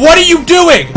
What are you doing?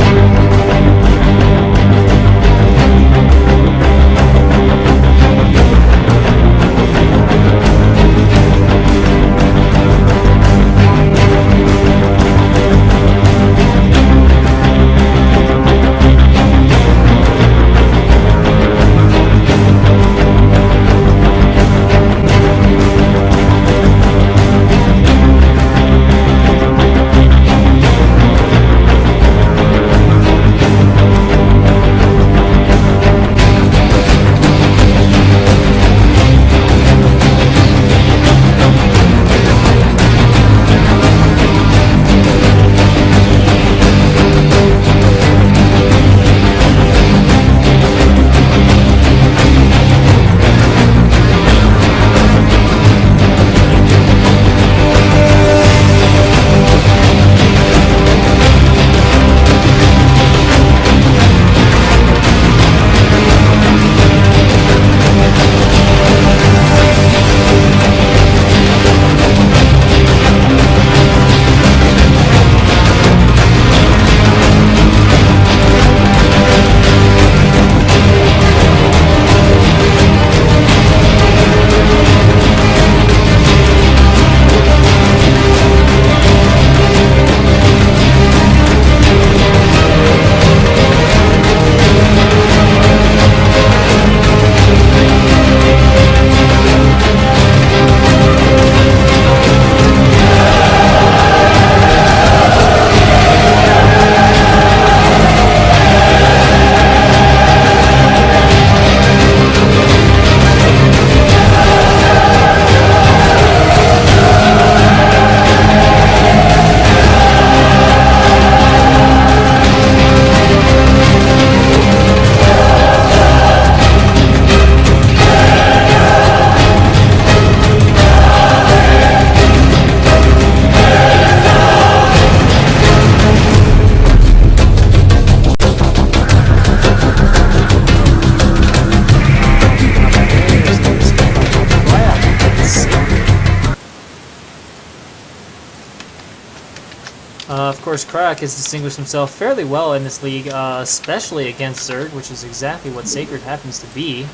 Of course, Crack has distinguished himself fairly well in this league, especially against Zerg, which is exactly what Sacred happens to be.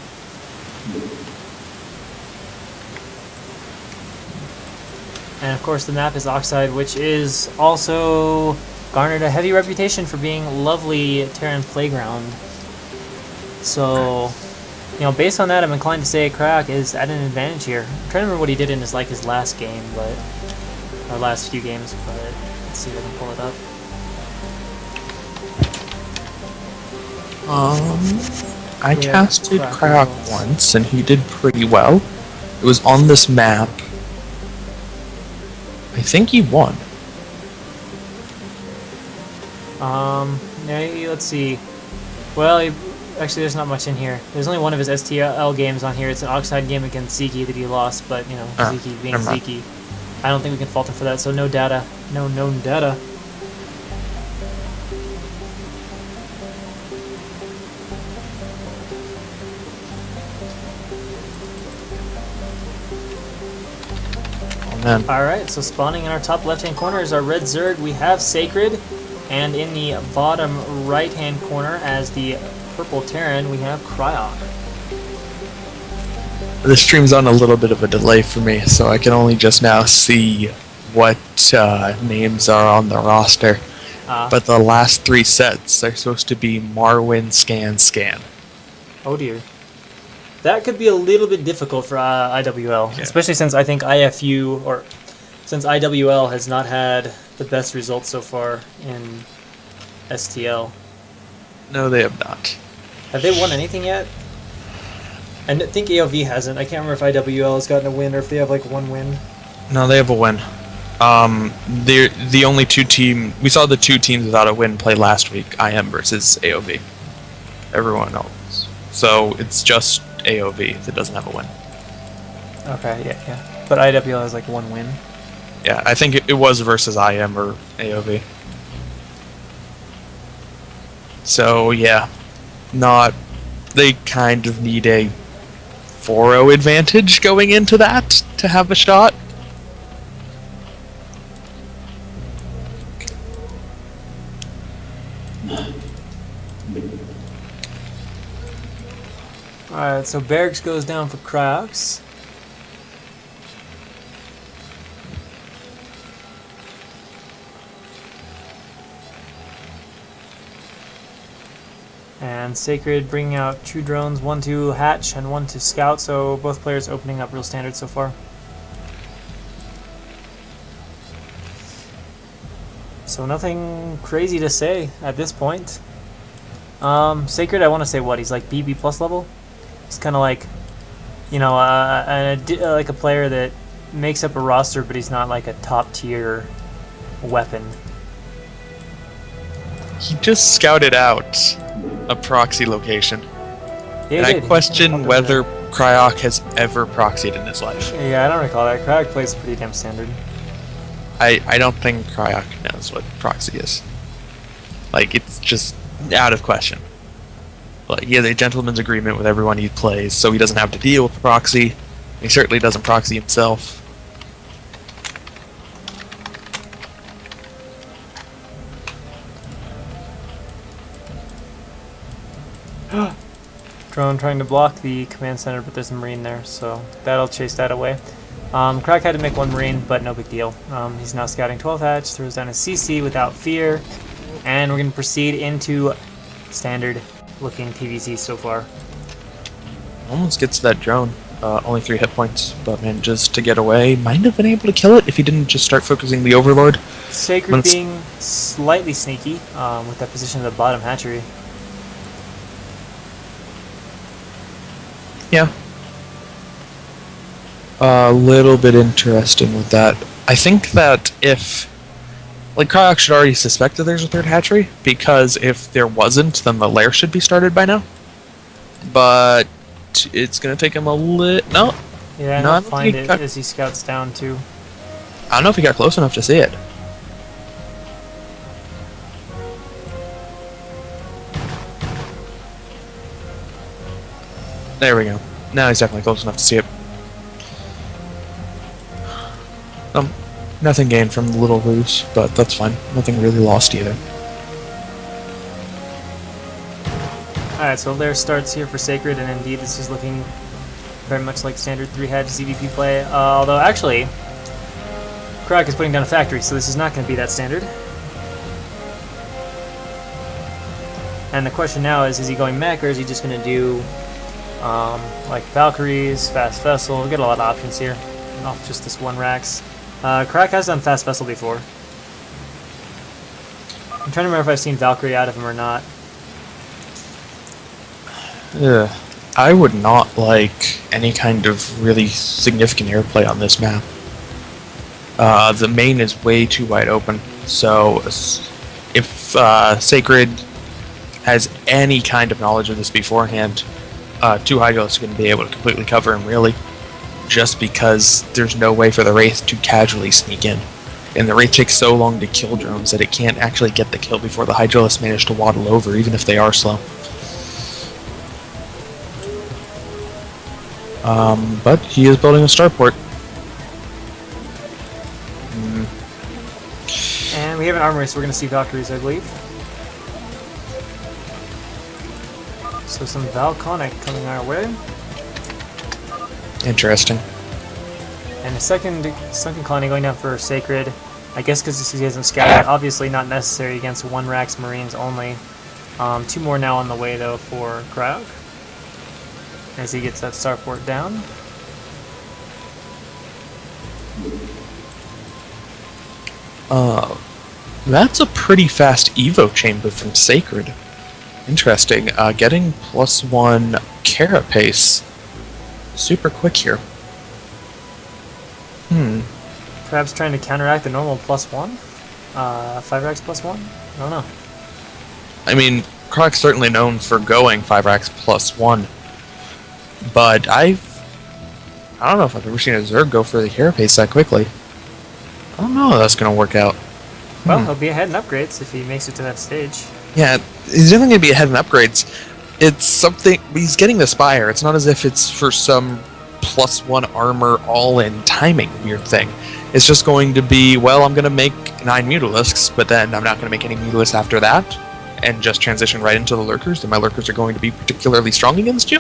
And of course, the map is Oxide, which is also garnered a heavy reputation for being lovely Terran playground. So, you know, based on that, I'm inclined to say Crack is at an advantage here. I'm trying to remember what he did in his last game, but or last few games, but let's see if I can pull it up. I casted Crack once, and he did pretty well. It was on this map. I think he won. Yeah, let's see. Well, actually, there's not much in here. There's only one of his STL games on here. It's an Oxide game against Zeke that he lost, but, you know, Zeke being Zeke. I don't think we can fault him for that, so no data. No known data. Alright, so spawning in our top left-hand corner is our red Zerg. We have Sacred, and in the bottom right-hand corner as the purple Terran, we have Cryok. The stream's on a little bit of a delay for me, so I can only just now see what names are on the roster. But the last three sets are supposed to be Marwin, Scan. Oh dear. That could be a little bit difficult for iwL, especially since I think iFU, or since iwL has not had the best results so far in STL. No, they have not. Have they won anything yet? I think AOV hasn't. I can't remember if iwL has gotten a win or if they have like one win. No, they have a win. They're the only two team. We saw the two teams without a win play last week. IM versus AOV. Everyone else. So it's just AOV that doesn't have a win. Okay, yeah. But iwL has like one win. Yeah, I think it was versus IM or AOV. So yeah, they kind of need a 4-0 advantage going into that to have a shot. Alright, so Barracks goes down for Cryox. And Sacred bringing out 2 drones, 1 to Hatch and 1 to Scout, so both players opening up real standard so far. So nothing crazy to say at this point. Sacred, I want to say what, he's like BB plus level? He's kind of like, you know, like a player that makes up a roster, but he's not like a top tier weapon. He just scouted out a proxy location. Yeah, and I question whether Cryok has ever proxied in his life. Yeah, I don't recall that. Cryok plays pretty damn standard. I don't think Cryok knows what proxy is. Like, it's just out of question. Like, he has a gentleman's agreement with everyone he plays, so he doesn't have to deal with proxy. He certainly doesn't proxy himself. Drone trying to block the command center, but there's a Marine there, so that'll chase that away. Crack had to make 1 Marine, but no big deal. He's now scouting 12 hatch, throws down a CC without fear, and we're going to proceed into standard looking TVC so far. Almost gets that drone. Only 3 hit points, but manages to get away. Might have been able to kill it if he didn't just start focusing the Overlord. Sacred being slightly sneaky with that position of the bottom hatchery. Yeah. A little bit interesting with that. I think that if... Like, Cryok should already suspect that there's a 3rd hatchery, because if there wasn't, then the lair should be started by now. But it's going to take him a little... No. Yeah, and he'll find it as he scouts down, too. I don't know if he got close enough to see it. There we go. Now he's definitely close enough to see it. Nothing gained from the little ruse, but that's fine. Nothing really lost either. Alright, so lair starts here for Sacred, and indeed this is looking very much like standard 3-hatch ZVP play. Although, actually, Crack is putting down a factory, so this is not going to be that standard. And the question now is he going mech, or is he just going to do like Valkyries, Fast Vessel? We get a lot of options here, not just this 1 Rax. Crack has done Fast Vessel before. I'm trying to remember if I've seen Valkyrie out of him or not. Yeah, I would not like any kind of really significant airplay on this map. The main is way too wide open, so if Sacred has any kind of knowledge of this beforehand, 2 Hydralisks are going to be able to completely cover him, really. Just because there's no way for the Wraith to casually sneak in. And the Wraith takes so long to kill drones that it can't actually get the kill before the Hydralisks manage to waddle over, even if they are slow. But he is building a starport. And we have an armory, so we're going to see Valkyries, I believe. So some Valconic coming our way. Interesting. And a second colony going down for Sacred. I guess because he hasn't scouted. Obviously not necessary against 1 Rax Marines only. 2 more now on the way, though, for Cryok, as he gets that starport down. That's a pretty fast Evo chamber from Sacred. Interesting. Getting +1 carapace super quick here. Perhaps trying to counteract the normal +1? 5-Rax +1? I don't know. I mean, Croc's certainly known for going 5-Rax +1, but I don't know if I've ever seen a Zerg go for the carapace that quickly. I don't know how that's going to work out. Well, he'll be ahead in upgrades if he makes it to that stage. Yeah, he's definitely going to be ahead in upgrades. It's something... He's getting the Spire. It's not as if it's for some +1 armor all-in timing weird thing. It's just going to be, well, I'm going to make 9 Mutalisks, but then I'm not going to make any Mutalisks after that, and just transition right into the Lurkers, and my Lurkers are going to be particularly strong against you.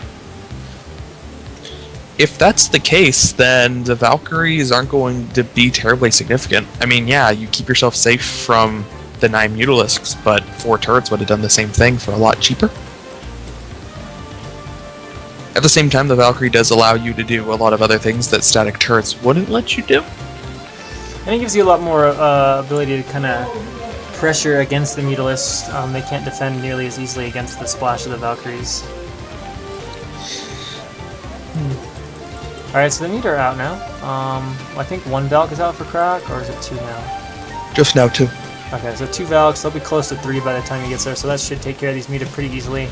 if that's the case, then the Valkyries aren't going to be terribly significant. I mean, yeah, you keep yourself safe from the 9 Mutalisks, but 4 turrets would have done the same thing for a lot cheaper. At the same time, the Valkyrie does allow you to do a lot of other things that static turrets wouldn't let you do. And it gives you a lot more ability to kind of pressure against the Mutalisks. They can't defend nearly as easily against the splash of the Valkyries. Alright, so the Mute are out now. I think 1 Valk is out for Crack, or is it 2 now? Just now, 2. Okay, so 2 Valks, they'll be close to 3 by the time he gets there, so that should take care of these Mute pretty easily.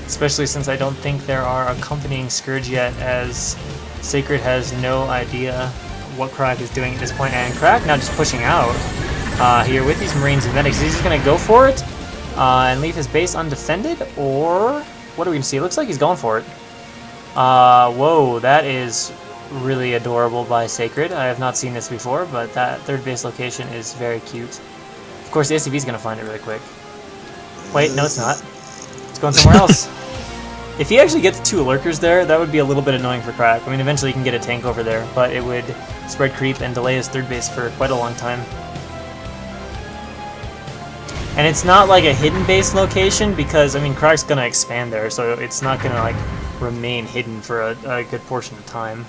Especially since I don't think there are accompanying Scourge yet, as Sacred has no idea what Crack is doing at this point. And Crack now just pushing out here with these Marines and Medics. He's just going to go for it and leave his base undefended, or what are we going to see? It looks like he's going for it. Whoa, that is really adorable by Sacred. I have not seen this before, but that 3rd base location is very cute. Of course, the SCV is going to find it really quick. Wait, no it's not. It's going somewhere else. If he actually gets 2 Lurkers there, that would be a little bit annoying for Crack. I mean, eventually he can get a tank over there, but it would spread creep and delay his 3rd base for quite a long time. And it's not like a hidden base location, because, I mean, Crack's going to expand there, so it's not going to, like, remain hidden for a good portion of time.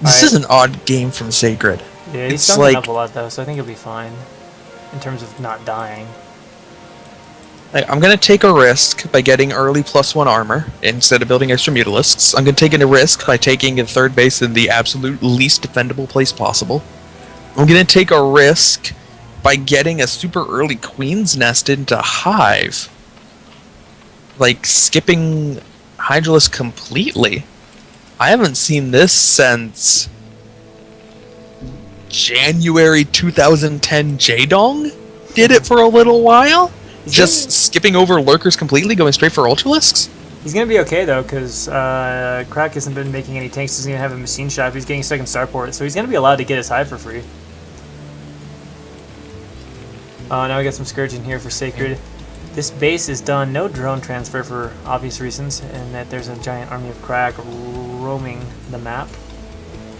This is an odd game from Sacred. Yeah, he's dunking up a lot, though, so I think he'll be fine in terms of not dying. I'm going to take a risk by getting early +1 armor instead of building extra Mutalisks. I'm going to take a risk by taking a 3rd base in the absolute least defendable place possible. I'm going to take a risk by getting a super early Queen's Nest into Hive. Like, skipping Hydralisk completely. I haven't seen this since January 2010 Jaedong did it for a little while. Just skipping over Lurkers completely, going straight for Ultralisks. He's going to be okay, though, because Crack hasn't been making any tanks. He's going to have a machine shop. He's getting 2nd starport, so he's going to be allowed to get his Hive for free. Now we got some Scourge in here for Sacred. This base is done. No drone transfer for obvious reasons, and that there's a giant army of Crack roaming the map.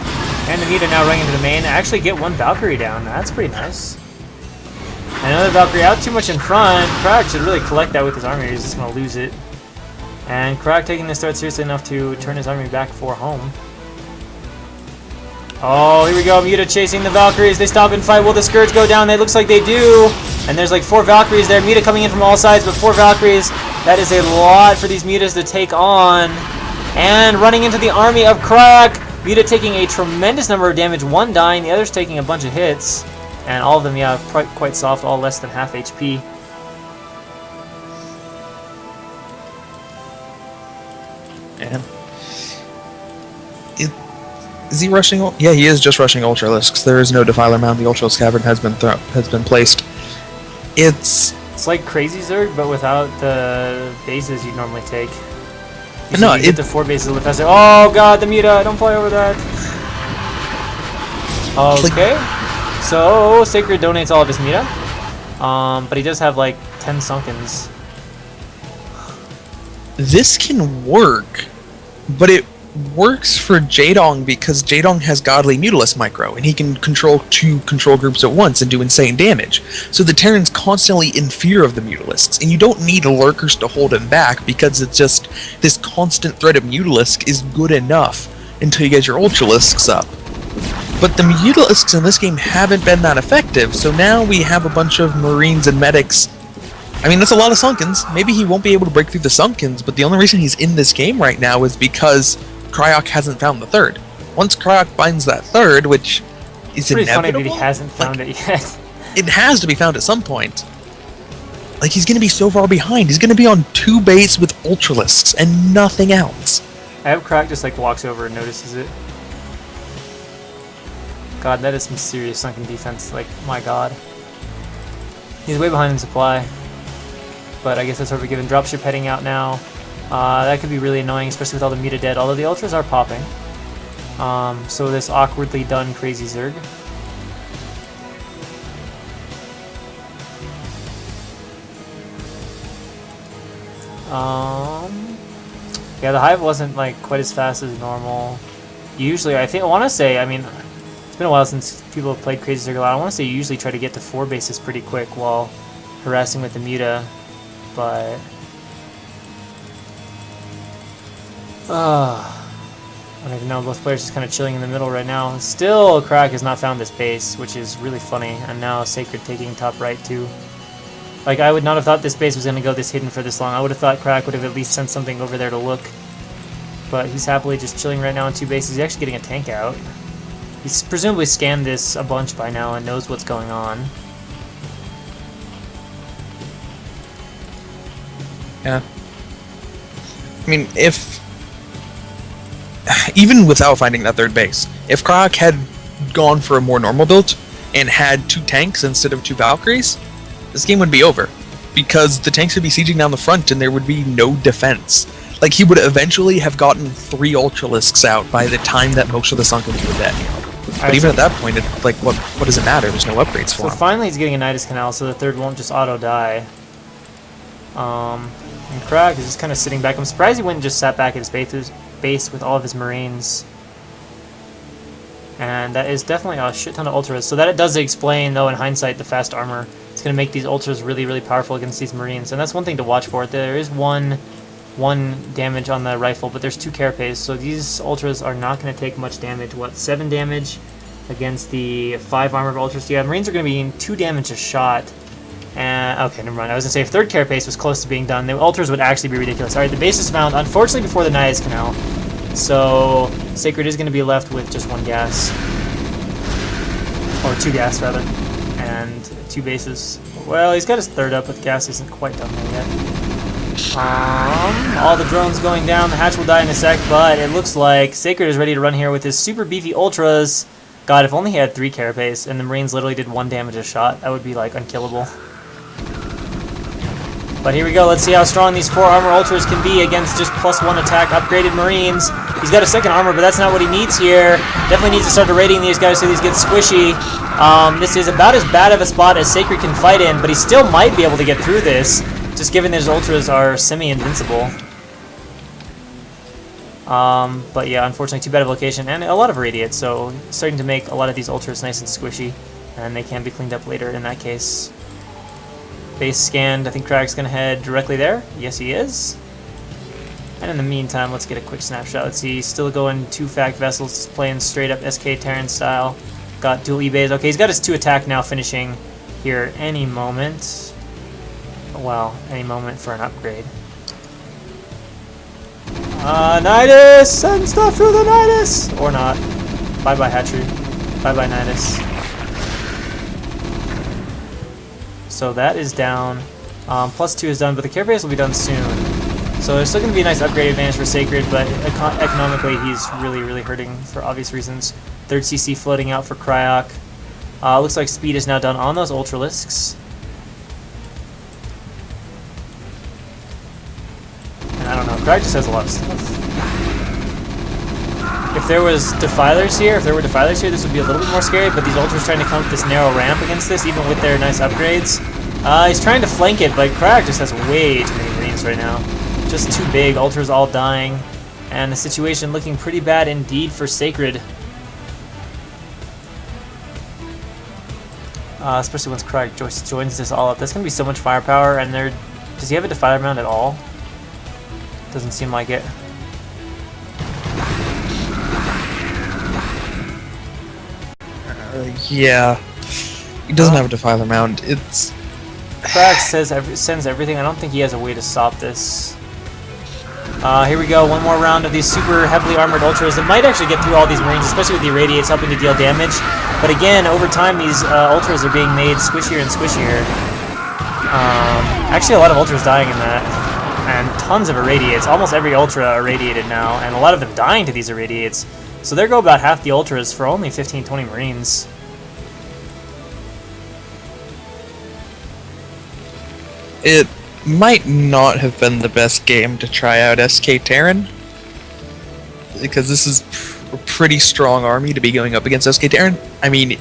And the Nita now running into the main. Actually get 1 Valkyrie down. That's pretty nice. Another Valkyrie out too much in front. Crack should really collect that with his army. He's just going to lose it. And Crack taking this threat seriously enough to turn his army back for home. Oh, here we go. Muta chasing the Valkyries. They stop and fight. Will the Scourge go down? It looks like they do. And there's like 4 Valkyries there. Muta coming in from all sides, but 4 Valkyries. That is a lot for these Mutas to take on. And running into the army of Crack. Muta taking a tremendous number of damage. 1 dying. The other's taking a bunch of hits. And all of them, yeah, quite soft. All less than half HP. And is he rushing? Yeah, he is just rushing Ultralisks. There is no Defiler Mound. The Ultralisk Cavern has been placed. It's like Crazy Zerg, but without the bases you'd normally take. No, you get the 4 bases a little faster. Oh god, the Muta! Don't fly over that. Okay, so Sacred donates all of his Muta, but he does have like 10 Sunkens. This can work, but it works for Jaedong because Jaedong has Godly Mutalisk Micro, and he can control 2 control groups at once and do insane damage. So the Terran's constantly in fear of the Mutalisks, and you don't need Lurkers to hold him back because it's just this constant threat of Mutalisk is good enough until you get your Ultralisks up. But the Mutalisks in this game haven't been that effective, so now we have a bunch of Marines and Medics. I mean, that's a lot of Sunkens. Maybe he won't be able to break through the Sunkens, but the only reason he's in this game right now is because Cryok hasn't found the 3rd. Once Cryok finds that 3rd, which is pretty inevitable, funny that he hasn't found it yet. It has to be found at some point. Like, he's going to be so far behind. He's going to be on 2 base with Ultralisks and nothing else. I hope Crack just like walks over and notices it. God, that is some serious sunken defense. Like, my god. He's way behind in supply. But I guess that's what we're given. Dropship heading out now. That could be really annoying, especially with all the Muta dead, although the Ultras are popping. So this awkwardly done Crazy Zerg. Yeah, the hive wasn't like quite as fast as normal. Usually, I want to say, I mean, it's been a while since people have played Crazy Circle. I want to say you usually try to get to 4 bases pretty quick while harassing with the Muta, but I don't even know. Both players just kind of chilling in the middle right now. Still, Crack has not found this base, which is really funny. And now Sacred taking top right too. Like, I would not have thought this base was going to go this hidden for this long. I would have thought Crack would have at least sent something over there to look. But he's happily just chilling right now on 2 bases. He's actually getting a tank out. He's presumably scanned this a bunch by now and knows what's going on. Yeah. I mean, even without finding that 3rd base, if Crack had gone for a more normal build and had 2 tanks instead of 2 Valkyries, this game would be over, because the tanks would be sieging down the front and there would be no defense. Like, he would eventually have gotten 3 Ultralisks out by the time that most of the sunk into a deck. But even at that point, like, what does it matter? There's no upgrades for him. So finally he's getting a Nidus Canal, so the 3rd won't just auto-die. And Crack is just kind of sitting back. I'm surprised he went and just sat back at his base with all of his Marines. And that is definitely a shit ton of Ultras. So that it does explain, though, in hindsight, the fast armor. It's going to make these Ultras really, really powerful against these Marines. And that's one thing to watch for. There is one damage on the rifle, but there's 2 carapace, so these Ultras are not going to take much damage. What, 7 damage against the 5 armored Ultras? Yeah, Marines are going to be in 2 damage a shot. And okay, never mind. I was going to say if 3rd carapace was close to being done, the Ultras would actually be ridiculous. Alright, the base is found, unfortunately, before the Nidus Canal. So Sacred is going to be left with just 1 gas. Or 2 gas, rather. And 2 bases. Well, he's got his 3rd up, but the gas isn't quite done there yet. All the drones going down. The hatch will die in a sec, but it looks like Sacred is ready to run here with his super beefy Ultras. God, if only he had 3 carapace and the Marines literally did 1 damage a shot, that would be, like, unkillable. But here we go. Let's see how strong these 4 armor Ultras can be against just +1 attack upgraded Marines. He's got a 2nd armor, but that's not what he needs here. Definitely needs to start raiding these guys so these get squishy. This is about as bad of a spot as Sacred can fight in, but he still might be able to get through this, just given his Ultras are semi-invincible. But yeah, unfortunately too bad of a location, and a lot of Irradiates, so starting to make a lot of these Ultras nice and squishy, and they can be cleaned up later in that case. Base scanned. I think Crack's going to head directly there. Yes, he is. And in the meantime, let's get a quick snapshot. Let's see, still going 2 fact vessels, just playing straight up SK Terran style. Got dual E-bays. Okay, he's got his 2 attack now finishing here any moment. Well, any moment for an upgrade. Nidus! Send stuff through the Nidus! Or not. Bye-bye, Hatchery. Bye-bye, Nidus. So that is down. +2 is done, but the carapace will be done soon. So there's still going to be a nice upgrade advantage for Sacred, but economically he's really, really hurting for obvious reasons. 3rd CC floating out for Cryok. Looks like speed is now done on those Ultralisks. And I don't know, Cryok just has a lot of stuff. If there was defilers here, this would be a little bit more scary, but these Ultras trying to come up this narrow ramp against this, even with their nice upgrades. He's trying to flank it, but Crack just has way too many Marines right now. Just too big, Ultras all dying, and the situation looking pretty bad indeed for Sacred. Especially once Crack joins this all up. That's going to be so much firepower, and does he have a Defiler mount at all? Doesn't seem like it. Yeah, he doesn't have a Defiler mount. It's Crack sends everything. I don't think he has a way to stop this. Here we go, one more round of these super heavily armored Ultras. It might actually get through all these Marines, especially with the Irradiates helping to deal damage. But again, over time, these Ultras are being made squishier and squishier. Actually, a lot of Ultras dying in that. And tons of Irradiates. Almost every Ultra irradiated now, and a lot of them dying to these Irradiates. So there go about half the Ultras for only 15-20 Marines. It might not have been the best game to try out SK Terran, because this is a pretty strong army to be going up against SK Terran. I mean,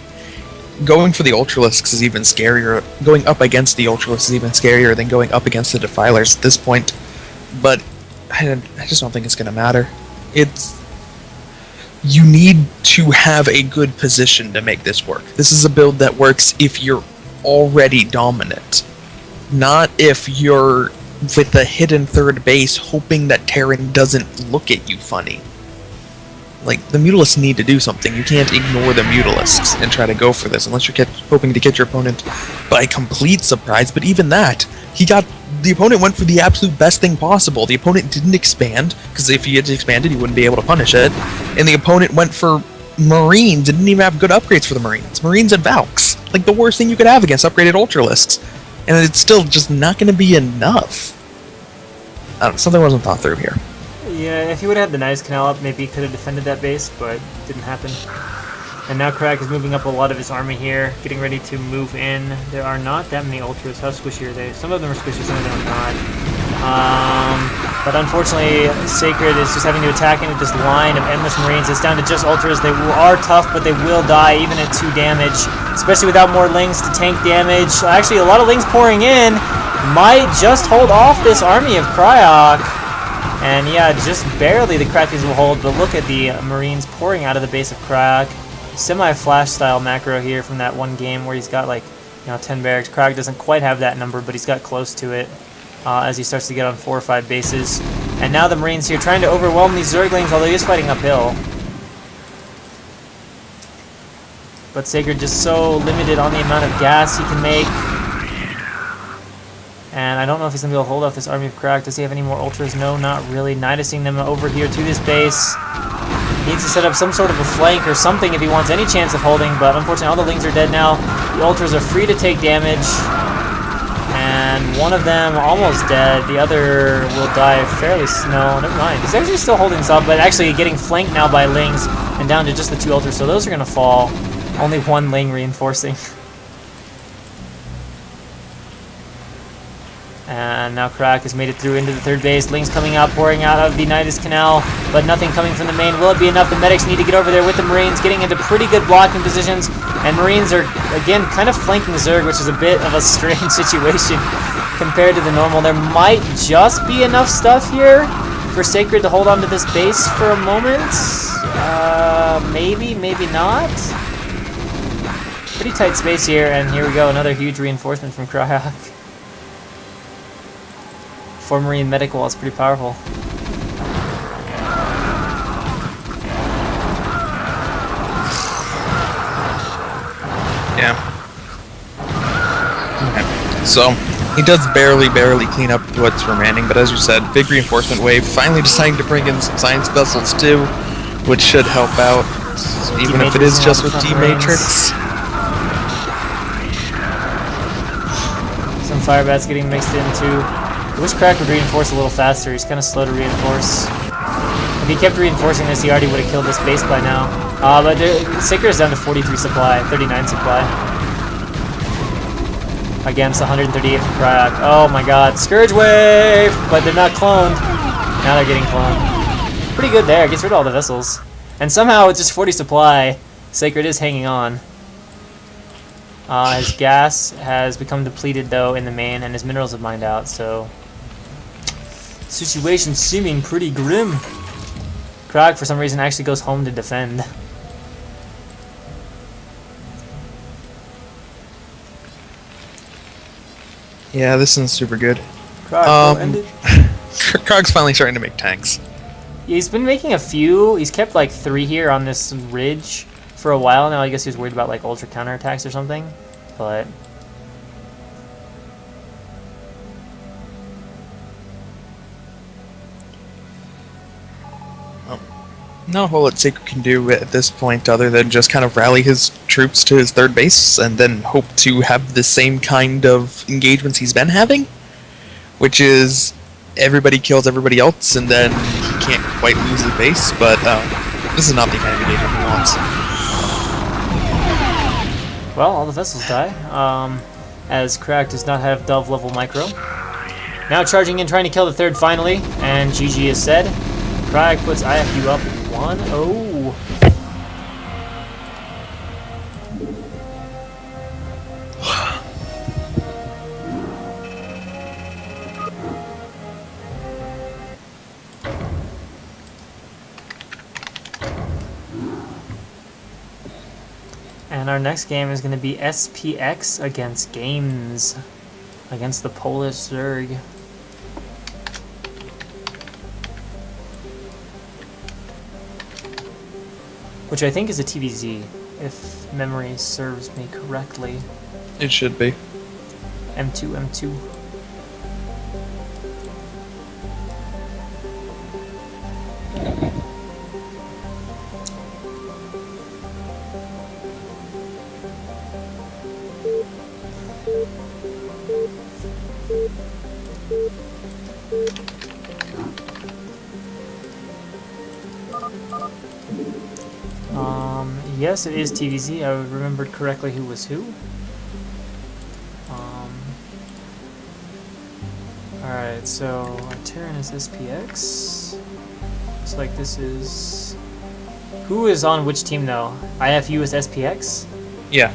going for the Ultralisks is even scarier. Going up against the Ultralisks is even scarier than going up against the Defilers at this point. But I just don't think it's going to matter. You need to have a good position to make this work. This is a build that works if you're already dominant, not if you're with the hidden third base hoping that Terran doesn't look at you funny. Like, the Mutalisks need to do something. You can't ignore the Mutalisks and try to go for this unless you're hoping to catch your opponent by complete surprise. But even that, the opponent went for the absolute best thing possible. The opponent didn't expand, because if he had expanded, he wouldn't be able to punish it. And the opponent went for Marines and didn't even have good upgrades for the Marines. Marines and Valks. Like, the worst thing you could have against upgraded Ultralisks. And it's still just not going to be enough. I don't know, something wasn't thought through here. Yeah, if he would have had the Nice Canal up, maybe he could have defended that base, but didn't happen. And now Crack is moving up a lot of his army here, getting ready to move in. There are not that many Ultras. How squishy are they? Some of them are squishy, some of them are not. But unfortunately, Sacred is just having to attack into this line of endless Marines. It's down to just Ultras. They are tough, but they will die even at 2 damage, especially without more Lings to tank damage. Actually, a lot of Lings pouring in might just hold off this army of Cryok. And yeah, just barely the Crackies will hold, but look at the Marines pouring out of the base of Crack. Semi-flash style macro here from that one game where he's got like, 10 barracks. Crack doesn't quite have that number, but he's got close to it as he starts to get on 4 or 5 bases. And now the Marines here trying to overwhelm these Zerglings, although he is fighting uphill. But Sacred just so limited on the amount of gas he can make. And I don't know if he's going to be able to hold off this army of Crack. Does he have any more Ultras? No, not really. Nidusing them over here to this base. He needs to set up some sort of a flank or something if he wants any chance of holding, but unfortunately all the Lings are dead now. The Ultras are free to take damage. And one of them almost dead. The other will die fairly... No, never mind. He's actually still holding this up, but actually getting flanked now by Lings and down to just the 2 Ultras, so those are going to fall. Only 1 Ling reinforcing. And now Crack has made it through into the 3rd base. Lings coming out, pouring out of the Nidus Canal, but nothing coming from the main. Will it be enough? The medics need to get over there with the Marines, getting into pretty good blocking positions. And Marines are, again, kind of flanking Zerg, which is a bit of a strange situation compared to the normal. There might just be enough stuff here for Sacred to hold on to this base for a moment. Maybe, maybe not. Pretty tight space here, and here we go. Another huge reinforcement from Crack. 4 Marine medic wall is pretty powerful. Yeah. Okay. So, he does barely clean up what's remaining, but as you said, big reinforcement wave, finally deciding to bring in some science vessels too, which should help out, even if it is just with D-Matrix. Some fire bats getting mixed in too. I wish Crack would reinforce a little faster. He's kind of slow to reinforce. If he kept reinforcing this, he already would have killed this base by now. But Sacred is down to 43 supply, 39 supply. Against 138 from Crack. Oh my god, Scourge Wave! But they're not cloned. Now they're getting cloned. Pretty good there, gets rid of all the vessels. And somehow, with just 40 supply, Sacred is hanging on. His gas has become depleted though in the main, and his minerals have mined out, so... Situation seeming pretty grim. Crack, for some reason, actually goes home to defend. Yeah, this isn't super good. Krog's finally starting to make tanks. He's been making a few. He's kept like 3 here on this ridge for a while now. I guess he was worried about like ultra counterattacks or something, but... Not a whole lot Sacred can do at this point other than just kind of rally his troops to his 3rd base and then hope to have the same kind of engagements he's been having, which is everybody kills everybody else and then he can't quite lose the base, but this is not the kind of engagement he wants. Well, all the vessels die, as Crack does not have Dove level micro. Now charging in, trying to kill the 3rd finally, and GG is said. Crack puts iFU up 1-0. And our next game is going to be SPX against Games, against the Polish Zerg. Which I think is a TVZ, if memory serves me correctly. It should be. M2, M2. Yes, it is TVZ. I remembered correctly who was who. Alright, so our Terran is SPX. Looks like this is... Who is on which team though? iFU is SPX? Yeah.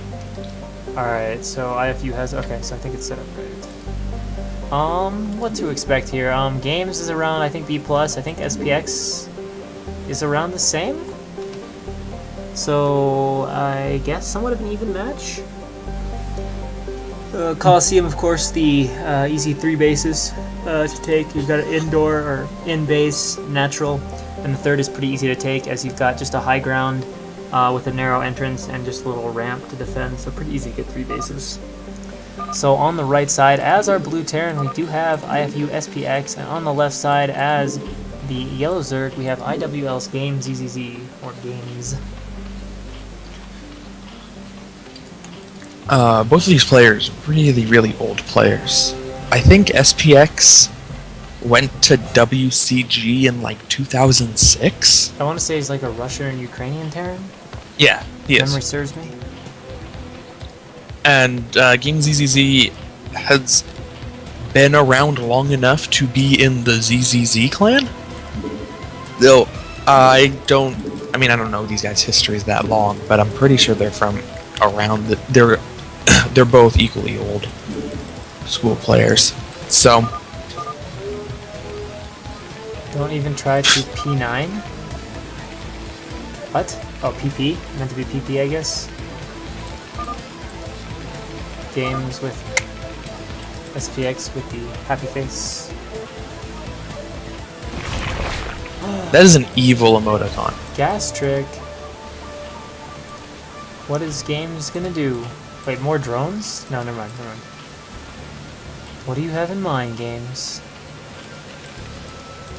Alright, so iFU has... Okay, so I think it's set up right. What to expect here? Games is around, I think, B+. I think SPX is around the same? So, I guess somewhat of an even match. Coliseum, of course, the easy 3 bases to take. You've got an indoor or in-base, natural, and the third is pretty easy to take as you've got just a high ground with a narrow entrance and just a little ramp to defend, so pretty easy to get 3 bases. So on the right side, as our blue Terran, we do have iFU SPX, and on the left side, as the yellow Zerg, we have iwL's Games ZZZ, or Games. Both of these players, really old players. I think SPX went to WCG in like 2006. I want to say he's like a Russian and Ukrainian Terran. Yeah, he is. Memory serves me. And Game ZZZ has been around long enough to be in the ZZZ clan. Though I don't know these guys' histories that long, but I'm pretty sure they're from around they're both equally old school players. So don't even try to P9. What? Oh, PP? Meant to be PP, I guess. Games with SPX with the happy face. That is an evil emoticon. Gas trick. What is Games gonna do? Wait, more drones? No, never mind, never mind. What do you have in mind, Games?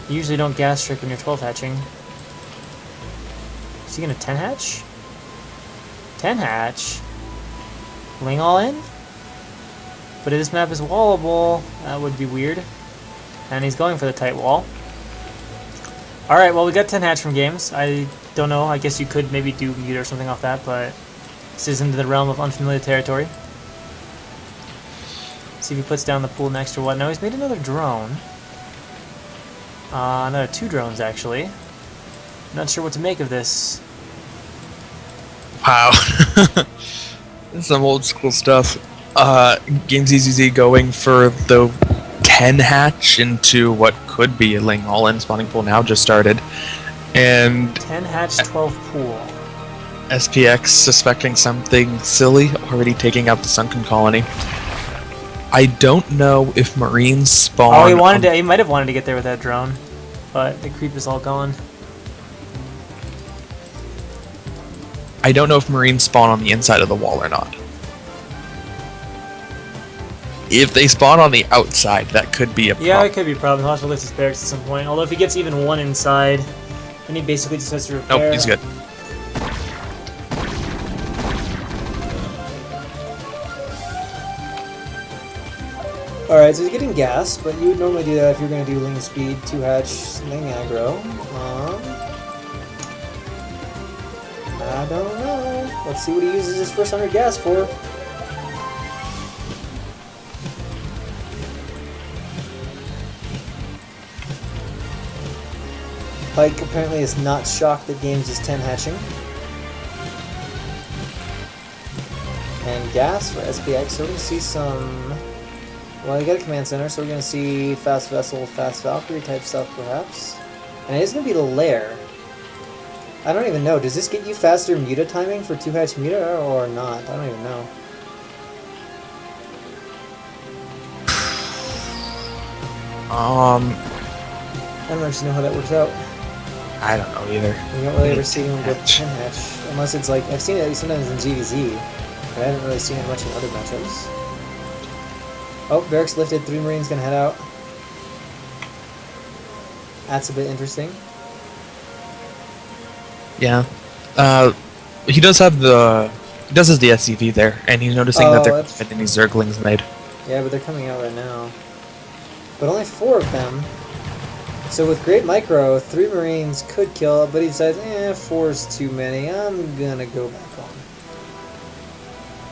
You usually don't gas trick when you're 12 hatching. Is he gonna 10 hatch? 10 hatch? Ling all in? But if this map is wallable, that would be weird. And he's going for the tight wall. Alright, well we got 10 hatch from Games. I don't know, I guess you could maybe do mute or something off that, but this is into the realm of unfamiliar territory. See if he puts down the pool next or what. No, he's made another drone. Another 2 drones actually. Not sure what to make of this. Wow. This is some old school stuff. Game ZZZ going for the 10 hatch into what could be a Ling all-in. Spawning pool now just started. And 10 hatch, 12 pool. SPX suspecting something silly, already taking out the sunken colony. I don't know if Marines spawn. Oh, he might have wanted to get there with that drone, but the creep is all gone. I don't know if Marines spawn on the inside of the wall or not. If they spawn on the outside, that could be a problem. Yeah, it could be a problem. He'll have to lift his barracks at some point. Although if he gets even one inside, then he basically just has to repair. Nope, he's good. Alright, so he's getting gas, but you would normally do that if you're going to do Ling speed, 2 hatch, Ling aggro. I don't know. Let's see what he uses his first 100 gas for. Pike apparently is not shocked that Games is 10 hatching. And gas for SPX, so we're going to see some... Well, you got a command center, so we're going to see fast vessel, fast Valkyrie type stuff perhaps. And it is going to be the lair. I don't even know. Does this get you faster Muta timing for 2-hatch Muta or not? I don't even know. I don't actually know how that works out. I don't know either. You don't really ever see anyone go 10-hatch. Unless it's like, I've seen it sometimes in GVZ, but I haven't really seen it much in other matchups. Oh, barracks lifted, 3 Marines gonna head out. That's a bit interesting. Yeah. He does have the... He does has the SCV there, and he's noticing that they're getting these Zerglings made. Yeah, but they're coming out right now. But only 4 of them. So with Great Micro, 3 Marines could kill it, but he decides, 4's too many, I'm gonna go back on.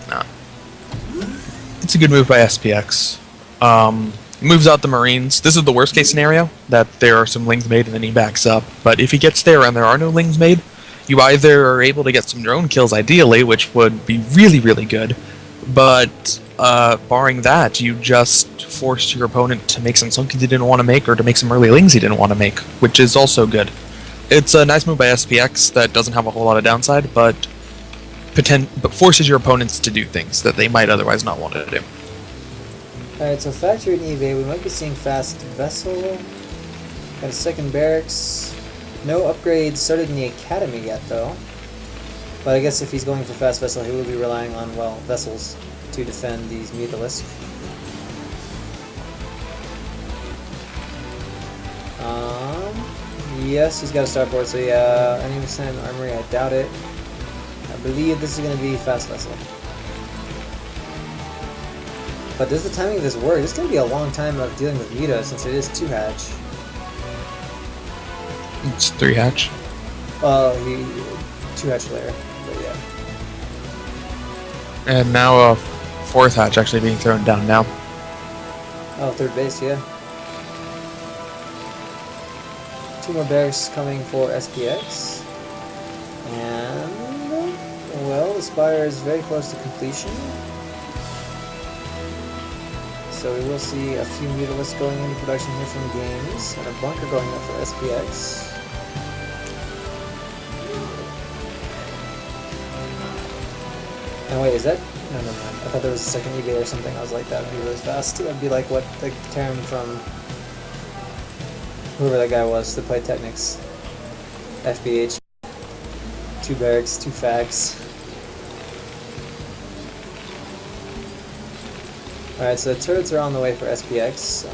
Nah. It's a good move by SPX. Moves out the Marines. This is the worst case scenario, that there are some Lings made and then he backs up. But if he gets there and there are no Lings made, you either are able to get some drone kills ideally, which would be really, really good, but barring that, you just forced your opponent to make some Sunkies he didn't want to make, or to make some early Lings he didn't want to make, which is also good. It's a nice move by SPX that doesn't have a whole lot of downside, but forces your opponents to do things that they might otherwise not want to do. Alright, so factory and eBay, we might be seeing fast vessel. Got a second barracks. No upgrades started in the academy yet, though. But I guess if he's going for fast vessel, he will be relying on, well, vessels to defend these Mutalisks. Yes, he's got a starboard, so yeah, any percent armory, I doubt it. I believe this is going to be fast vessel. But does the timing of this work? It's going to be a long time of dealing with Muta since it is 2-hatch. It's 3-hatch. He 2-hatch layer, but yeah. And now a 4th hatch actually being thrown down now. Oh, third base, yeah. 2 more barracks coming for SPX. And, well, the Spire is very close to completion. So we will see a few Mutalisks going into production here from Games, and a bunker going up for SPX. And wait, is that... No, never mind. I thought there was a second eBay or something. I was like, that would be really fast. That'd be like what the term from whoever that guy was that played Technics. FBH. 2 barracks, 2 fags. Alright, so the turrets are on the way for SPX.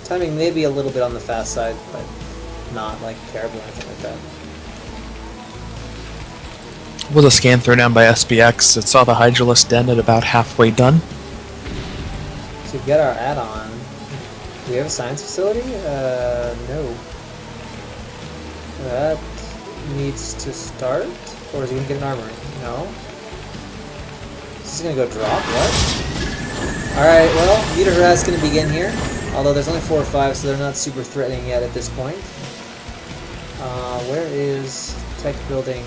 Timing may be a little bit on the fast side, but not like terrible or anything like that. Was a scan thrown down by SPX. It saw the Hydralisk Den at about halfway done. So we've got our add-on. Do we have a science facility? No. That needs to start? Or is he going to get an armory? No. Is he going to go drop? What? Alright, well, Muta Harass is going to begin here. Although there's only 4 or 5, so they're not super threatening yet at this point. Where is tech building?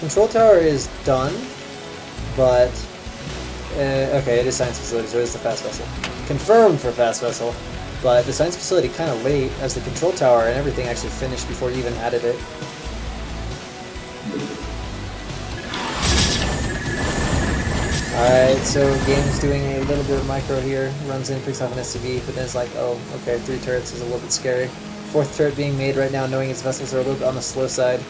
Control tower is done, but okay, it is science facility, so it is the fast vessel. Confirmed for fast vessel, but the science facility kind of late, as the control tower and everything actually finished before you even added it. Alright, so Game's doing a little bit of micro here, runs in, picks off an SCV, but then it's like, oh, okay, 3 turrets is a little bit scary. 4th turret being made right now, knowing its vessels are a little bit on the slow side.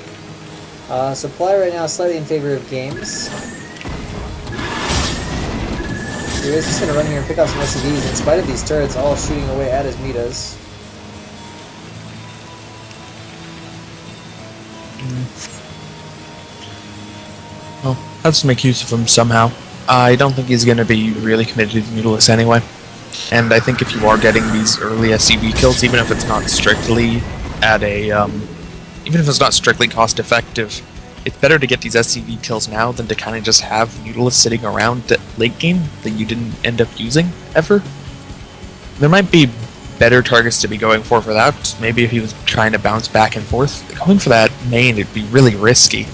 Supply right now is slightly in favor of Games. So he's just going to run here and pick off some SCVs in spite of these turrets all shooting away at his Mutas. Well, has to make use of him somehow. I don't think he's going to be really committed to the Mutalisks anyway. And I think if you are getting these early SCV kills, even if it's not strictly at a, even if it's not strictly cost effective, it's better to get these SCV kills now than to kind of just have Mutalisks sitting around at late game that you didn't end up using ever. There might be better targets to be going for that. Maybe if he was trying to bounce back and forth, going for that main, it'd be really risky.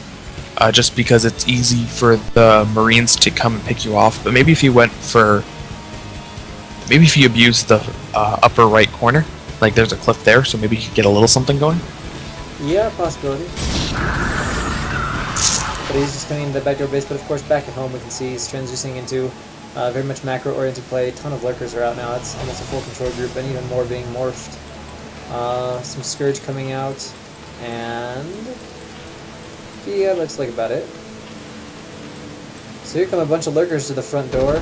Just because it's easy for the Marines to come and pick you off. But maybe if you went for... Maybe if you abused the upper right corner, Like, there's a cliff there, so maybe he could get a little something going. Yeah, possibility. But he's just coming into the backdoor base, but of course back at home we can see he's transitioning into very much macro-oriented play. A ton of lurkers are out now. It's almost a full control group, and even more being morphed. Some Scourge coming out, and yeah, looks like about it. So here come a bunch of lurkers to the front door.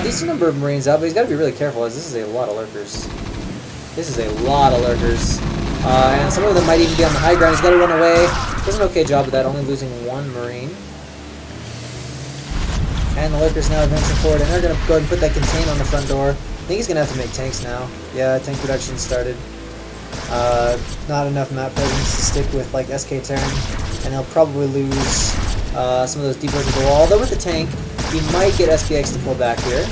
Decent number of Marines out, but he's got to be really careful, as this is a lot of lurkers. This is a lot of lurkers. And some of them might even be on the high ground. He's got to run away. Does an okay job of that, only losing one Marine. And the lurkers now advancing forward, and they're going to go ahead and put that contain on the front door. I think he's going to have to make tanks now. Yeah, tank production started. Not enough map presence to stick with like SK Terran, and he'll probably lose some of those depots to the wall. Although with the tank, he might get SPX to pull back here.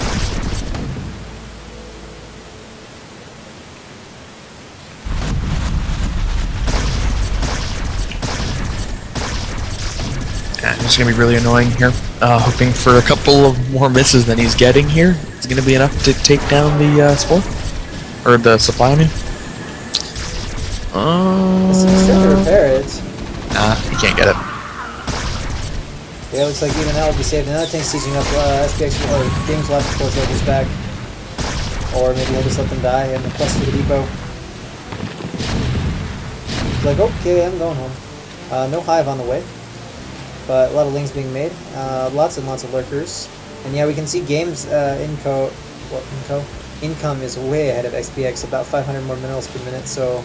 It's going to be really annoying here. Hoping for a couple of more misses than he's getting here. It's going to be enough to take down the spore. Or the supply, I mean. He's trying to repair it. Nah, he can't get it. Yeah, looks like even that will be saved. Another tank's sieging up SPX, or Games will have to force Lurkers back. Or maybe he'll just let them die and request for the depot. He's like, okay, I'm going home. No hive on the way. But a lot of lings being made, lots and lots of lurkers, and yeah, we can see Games income is way ahead of XPX, about 500 more minerals per minute. So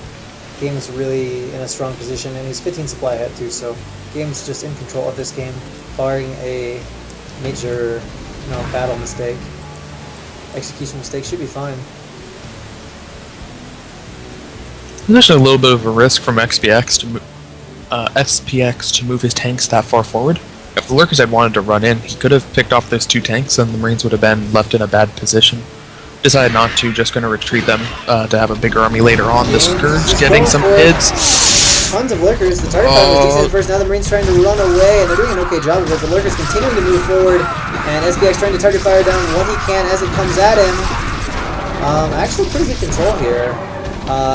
Games really in a strong position, and he's 15 supply ahead too. So Games just in control of this game, barring a major, battle mistake. Execution mistake should be fine. There's actually a little bit of a risk from SPX to move his tanks that far forward. If the lurkers had wanted to run in, he could have picked off those two tanks and the Marines would have been left in a bad position. Decided not to, just going to retreat them to have a bigger army later on. The Scourge getting some hits. Tons of lurkers. The target fire was decent at first. Now the Marines trying to run away, and they're doing an okay job of it. The lurkers continuing to move forward, and SPX trying to target fire down what he can as it comes at him. Actually pretty good control here.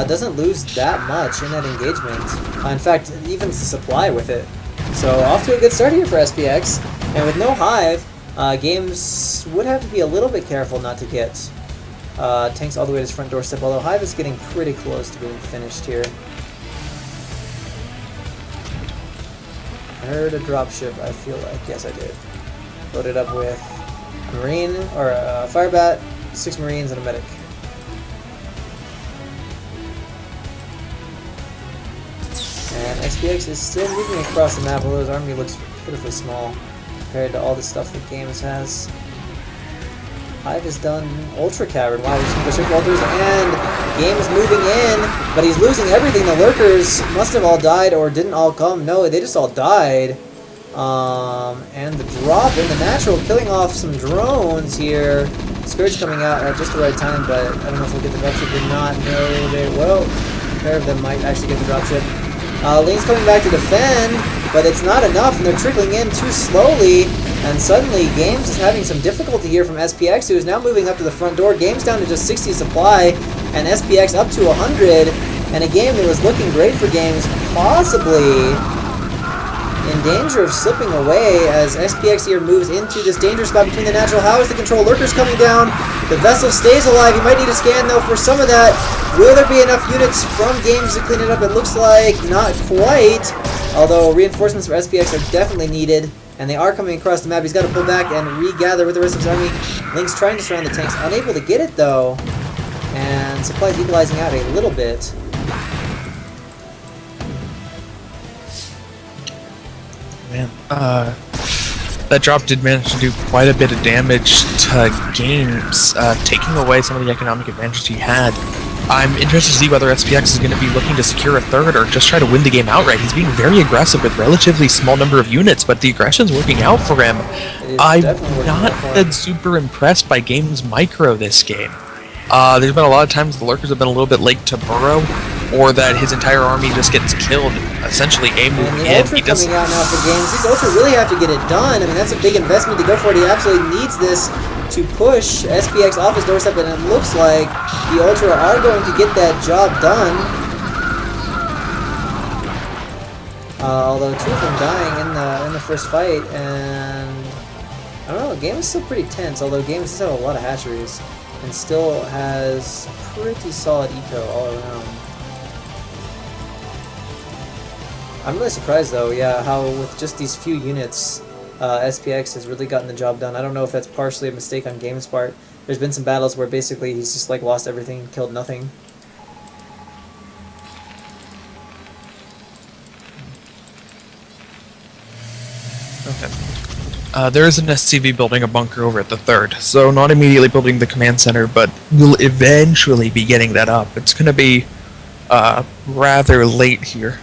Doesn't lose that much in that engagement. In fact, even the supply with it. So off to a good start here for SPX. And with no hive, Games would have to be a little bit careful not to get tanks all the way to his front doorstep, although hive is getting pretty close to being finished here. I heard a dropship, I feel like. Yes, I did. Loaded up with a Marine, or a Firebat, 6 Marines, and a Medic. And XPX is still moving across the map, although his army looks pitifully small compared to all the stuff that Games has. Hive has done Ultra Cavern. Wow, he's going to go Walters, and Games moving in, but he's losing everything. The lurkers must have all died or didn't all come. No, they just all died. And the drop in the natural, killing off some drones here. Scourge coming out at just the right time, but I don't know if we'll get the dropship or not. No, they will. A pair of them might actually get the dropship. Lean's coming back to defend, but it's not enough, and they're trickling in too slowly, and suddenly Games is having some difficulty here from SPX, who is now moving up to the front door. Games down to just 60 supply, and SPX up to 100, and a game that was looking great for Games, possibly in danger of slipping away as SPX here moves into this dangerous spot between the natural. How is the control? Lurkers coming down. The vessel stays alive. You might need a scan though for some of that. Will there be enough units from Games to clean it up? It looks like not quite. Although reinforcements for SPX are definitely needed. And they are coming across the map. He's got to pull back and regather with the rest of his army. Link's trying to surround the tanks. Unable to get it though. And supplies equalizing out a little bit. Man, that drop did manage to do quite a bit of damage to Games, taking away some of the economic advantage he had. I'm interested to see whether SPX is going to be looking to secure a third or just try to win the game outright. He's being very aggressive with relatively small number of units, but the aggression's working out for him. I'm not super impressed by Games micro this game. There's been a lot of times the lurkers have been a little bit late to burrow, or that his entire army just gets killed, essentially a move in. He doesn't coming out now for Games. These Ultra really have to get it done. I mean, that's a big investment to go for it. He absolutely needs this. to push SPX off his doorstep, and it looks like the Ultra are going to get that job done. Although 2 of them dying in the first fight, and I don't know, the game is still pretty tense, although Game does have a lot of hatcheries, and still has pretty solid eco all around. I'm really surprised though, yeah, how with just these few units, SPX has really gotten the job done. I don't know if that's partially a mistake on Game's part. There's been some battles where basically he's just like lost everything, killed nothing. Okay. There is an SCV building a bunker over at the 3rd, so not immediately building the command center, but we'll eventually be getting that up. It's going to be rather late here.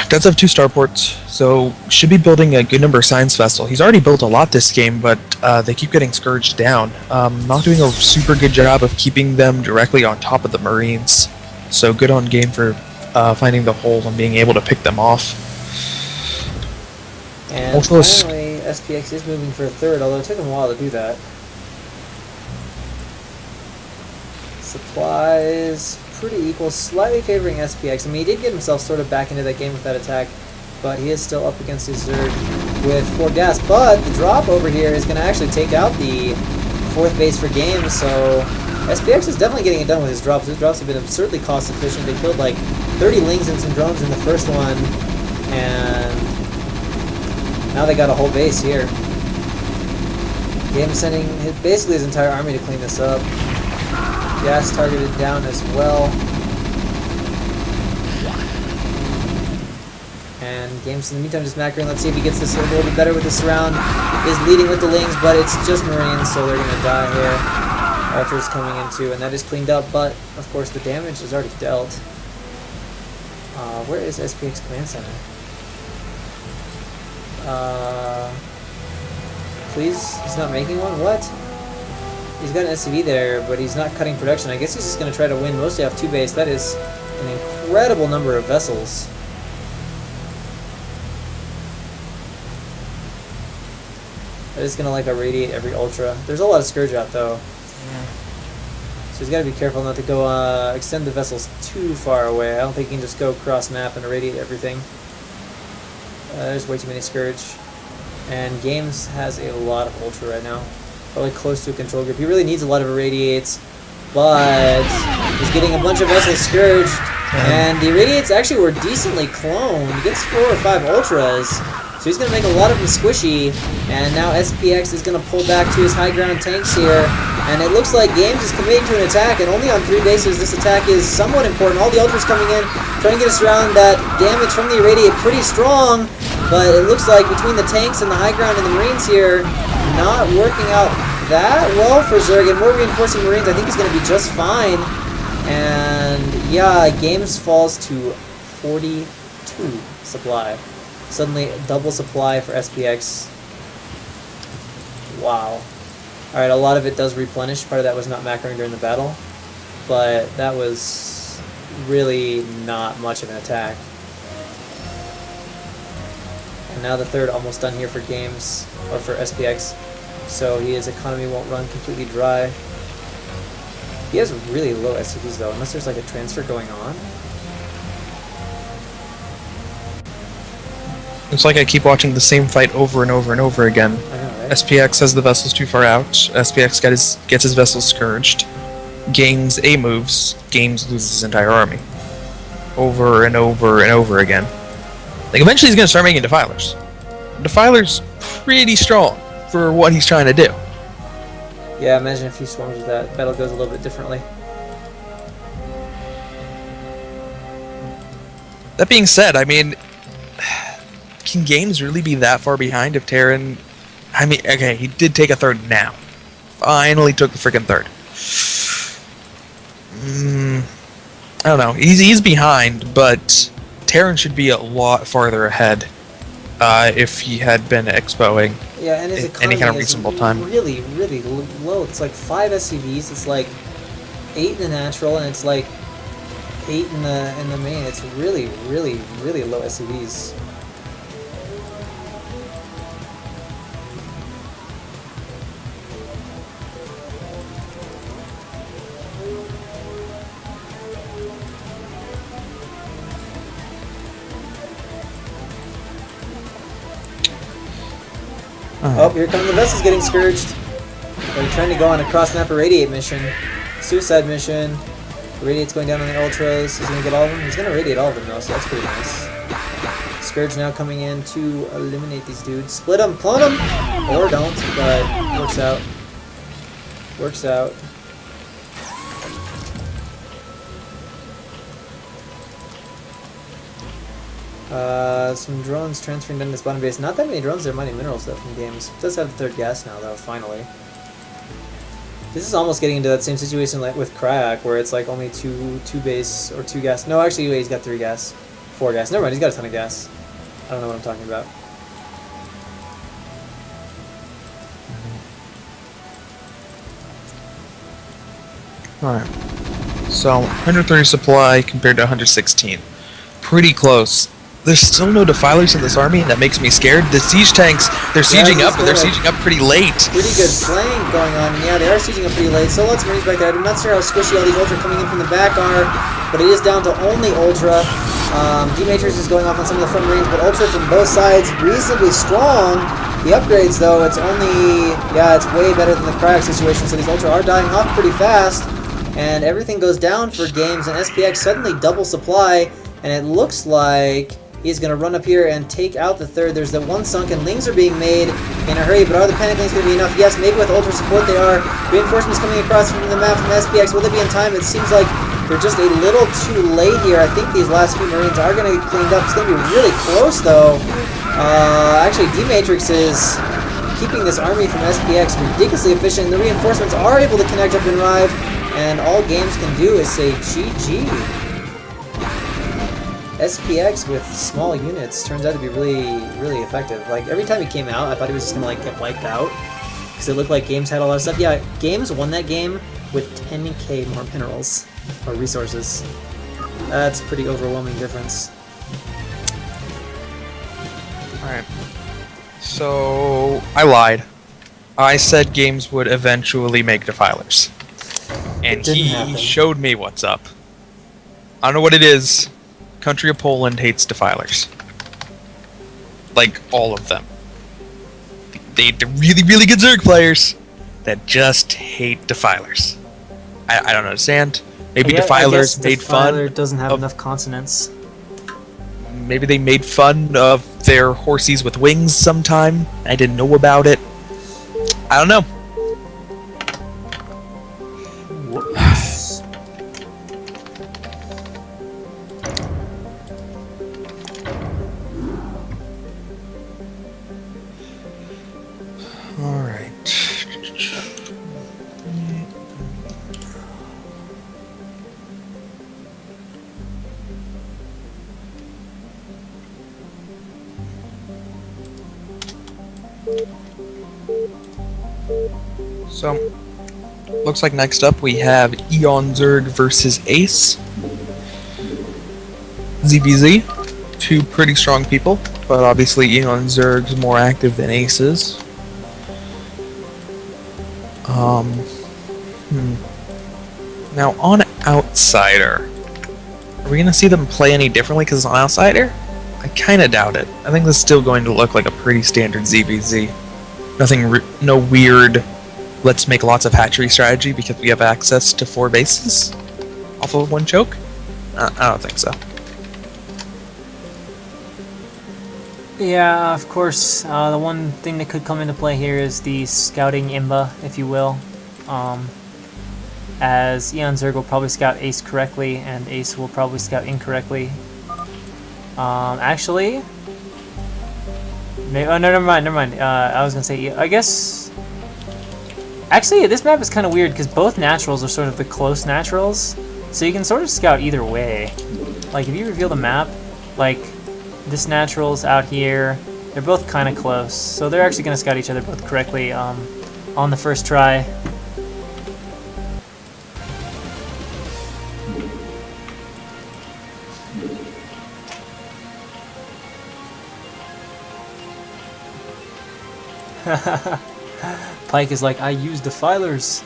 Does have 2 starports, so should be building a good number of science vessel. He's already built a lot this game, but they keep getting scourged down. Not doing a super good job of keeping them directly on top of the Marines. So good on Game for finding the hole and being able to pick them off. And finally, SPX is moving for a 3rd, although it took him a while to do that. Supplies, pretty equal, slightly favoring SPX. I mean, he did get himself sort of back into that game with that attack, but he is still up against his Zerg with 4 gas. But the drop over here is going to actually take out the 4th base for Game, so SPX is definitely getting it done with his drops. His drops have been absurdly cost efficient. They killed like 30 lings and some drones in the first one, and now they got a whole base here. Game is sending basically his entire army to clean this up. Gas targeted down as well. And Game's in the meantime just macroing. Let's see if he gets this a little bit better with this round. Is leading with the lings, but it's just Marines, so they're going to die here. Ultra's coming in too, and that is cleaned up, but of course the damage is already dealt. Where is SPX Command Center? Please? He's not making one? What? He's got an SCV there, but he's not cutting production. I guess he's just going to try to win mostly off 2 base. That is an incredible number of vessels. That is going to like irradiate every Ultra. There's a lot of Scourge out though. Yeah. So he's got to be careful not to go extend the vessels too far away. I don't think he can just go cross map and irradiate everything. There's way too many Scourge. And Games has a lot of Ultra right now. Probably close to a control group. He really needs a lot of irradiates, but he's getting a bunch of vessels scourged. And the irradiates actually were decently cloned. He gets 4 or 5 Ultras, so he's going to make a lot of them squishy. And now SPX is going to pull back to his high ground tanks here. And it looks like Games is committing to an attack, and only on 3 bases this attack is somewhat important. All the Ultras coming in, trying to get us around that damage from the irradiate pretty strong. But it looks like between the tanks and the high ground and the Marines here, not working out that well for Zerg, and more reinforcing Marines. I think he's going to be just fine. And yeah, Games falls to 42 supply. Suddenly double supply for SPX. Wow. Alright, a lot of it does replenish. Part of that was not macroing during the battle, but that was really not much of an attack. And now the 3rd almost done here for Games, or for SPX, so his economy won't run completely dry. He has really low SCVs though, unless there's like a transfer going on. It's like I keep watching the same fight over and over and over again. I know, right? SPX has the vessels too far out. SPX gets his vessels scourged. Games A moves. Games loses his entire army. Over and over and over again. Like, eventually he's going to start making defilers. Defiler's pretty strong for what he's trying to do. Yeah, imagine if he swarms with that. Battle goes a little bit differently. That being said, I mean, can Games really be that far behind if Terran... I mean, okay, he did take a 3rd now. Finally took the freaking 3rd. I don't know. He's behind, but Terran should be a lot farther ahead if he had been expoing yeah, and his any kind of reasonable time. Really, really low. It's like 5 SCVs. It's like 8 in the natural, and it's like 8 in the main. It's really, really, really low SCVs. Oh, here come the vessels getting scourged. They're trying to go on a cross-map irradiate mission. Suicide mission. Irradiate's going down on the Ultras. He's going to get all of them. He's going to irradiate all of them, though, so that's pretty nice. Scourge now coming in to eliminate these dudes. Split them, clone them! Or don't, but works out. Works out. Some drones transferring down to this bottom base. Not that many drones, they're mining mineral stuff in games. It does have the third gas now, though, finally. This is almost getting into that same situation like with Crack, where it's like only two base or 2 gas. No, actually, wait, he's got 3 gas. 4 gas. Never mind, he's got a ton of gas. I don't know what I'm talking about. Alright. So, 130 supply compared to 116. Pretty close. There's still no defilers in this army, and that makes me scared. The siege tanks, they're sieging up, but they're sieging up pretty late. Pretty good flank going on. Yeah, they are sieging up pretty late. So lots of Marines back there. I'm not sure how squishy all these Ultra coming in from the back are, but it is down to only Ultra. D-Matrix is going off on some of the front Marines, but Ultra from both sides, reasonably strong. The upgrades, though, it's only... Yeah, it's way better than the Crack situation, so these Ultra are dying off pretty fast. And everything goes down for games, and SPX suddenly double supply, and it looks like he's going to run up here and take out the third. There's the one sunken. Lings are being made in a hurry, but are the panic lings going to be enough? Yes, maybe with Ultra support they are. Reinforcements coming across from the map from SPX. Will they be in time? It seems like they're just a little too late here. I think these last few Marines are going to get cleaned up. It's going to be really close, though. Actually, D-Matrix is keeping this army from SPX ridiculously efficient. The reinforcements are able to connect up and arrive, and all games can do is say GG. SPX with small units turns out to be really, really effective. Like, every time he came out, I thought he was just gonna, like, get wiped out. Because it looked like Games had a lot of stuff. Yeah, Games won that game with 10k more minerals, or resources. That's a pretty overwhelming difference. Alright. So, I lied. I said Games would eventually make defilers. And he showed me what's up. I don't know what it is. Country of Poland hates defilers. Like, all of them. They're really, really good Zerg players that just hate defilers. I don't understand. Maybe defilers made fun. Defiler doesn't have enough consonants. Maybe they made fun of their horsies with wings sometime. I didn't know about it. I don't know. Whoops. Alright. So, looks like next up we have Eon Zerg versus Ace. ZVZ. Two pretty strong people, but obviously Eon Zerg's more active than Ace's. Now, on Outsider, are we going to see them play any differently because it's on Outsider? I kind of doubt it. I think this is still going to look like a pretty standard ZVZ. Nothing, no weird, let's make lots of hatchery strategy because we have access to 4 bases off of 1 choke? I don't think so. Yeah, of course, the one thing that could come into play here is the scouting imba, if you will. As Eon Zerg will probably scout Ace correctly, and Ace will probably scout incorrectly. Actually... Maybe, oh, no, never mind. I was gonna say, I guess... Actually, this map is kind of weird, because both naturals are sort of the close naturals, so you can sort of scout either way. Like, if you reveal the map, like, this natural's out here, they're both kind of close, so they're actually gonna scout each other both correctly on the first try. Pike is like, I use defilers.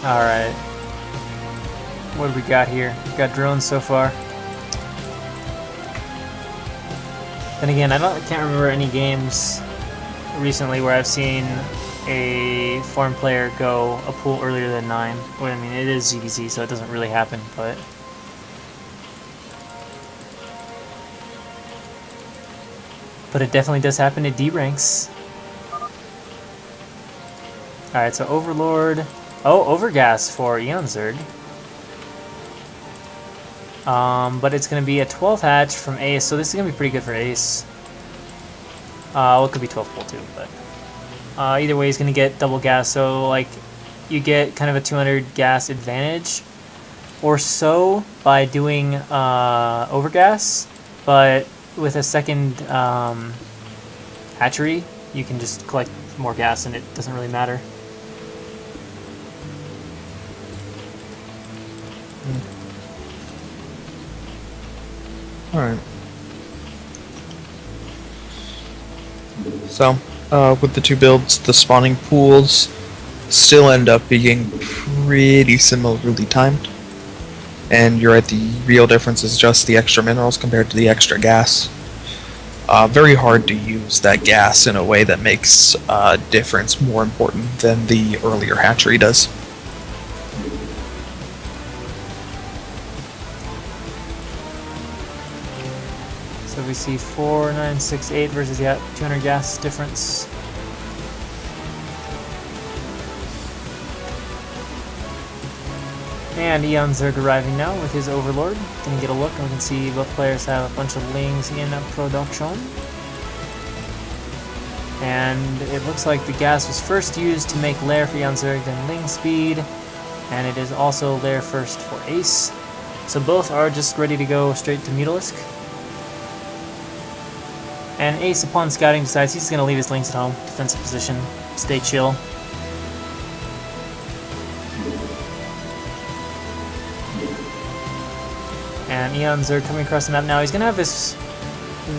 Alright. What do we got here? We've got drones so far. Then again, I can't remember any games recently where I've seen a foreign player go a pool earlier than 9. Well, I mean, it is GDC, so it doesn't really happen, but... But it definitely does happen at D ranks. Alright, so Overlord... Oh, Overgas for Eon Zerg. But it's going to be a 12 hatch from Ace, so this is going to be pretty good for Ace. Well, it could be 12 pull too, but... either way, he's going to get double gas, so like you get kind of a 200 gas advantage or so by doing overgas, but with a second hatchery, you can just collect more gas and it doesn't really matter. Alright. So, with the two builds, the spawning pools still end up being pretty similarly timed. And you're right, the real difference is just the extra minerals compared to the extra gas. Very hard to use that gas in a way that makes a difference more important than the earlier hatchery does. So we see 4968 versus the 200 gas difference. And Eon Zerg arriving now with his Overlord. Gonna get a look and we can see both players have a bunch of lings in production. And it looks like the gas was first used to make lair for Eon Zerg, then ling speed. And it is also lair first for Ace. So both are just ready to go straight to Mutalisk. And Ace, upon scouting, decides he's going to leave his lings at home. Defensive position. Stay chill. And Eon Zerg coming across the map now. He's going to have this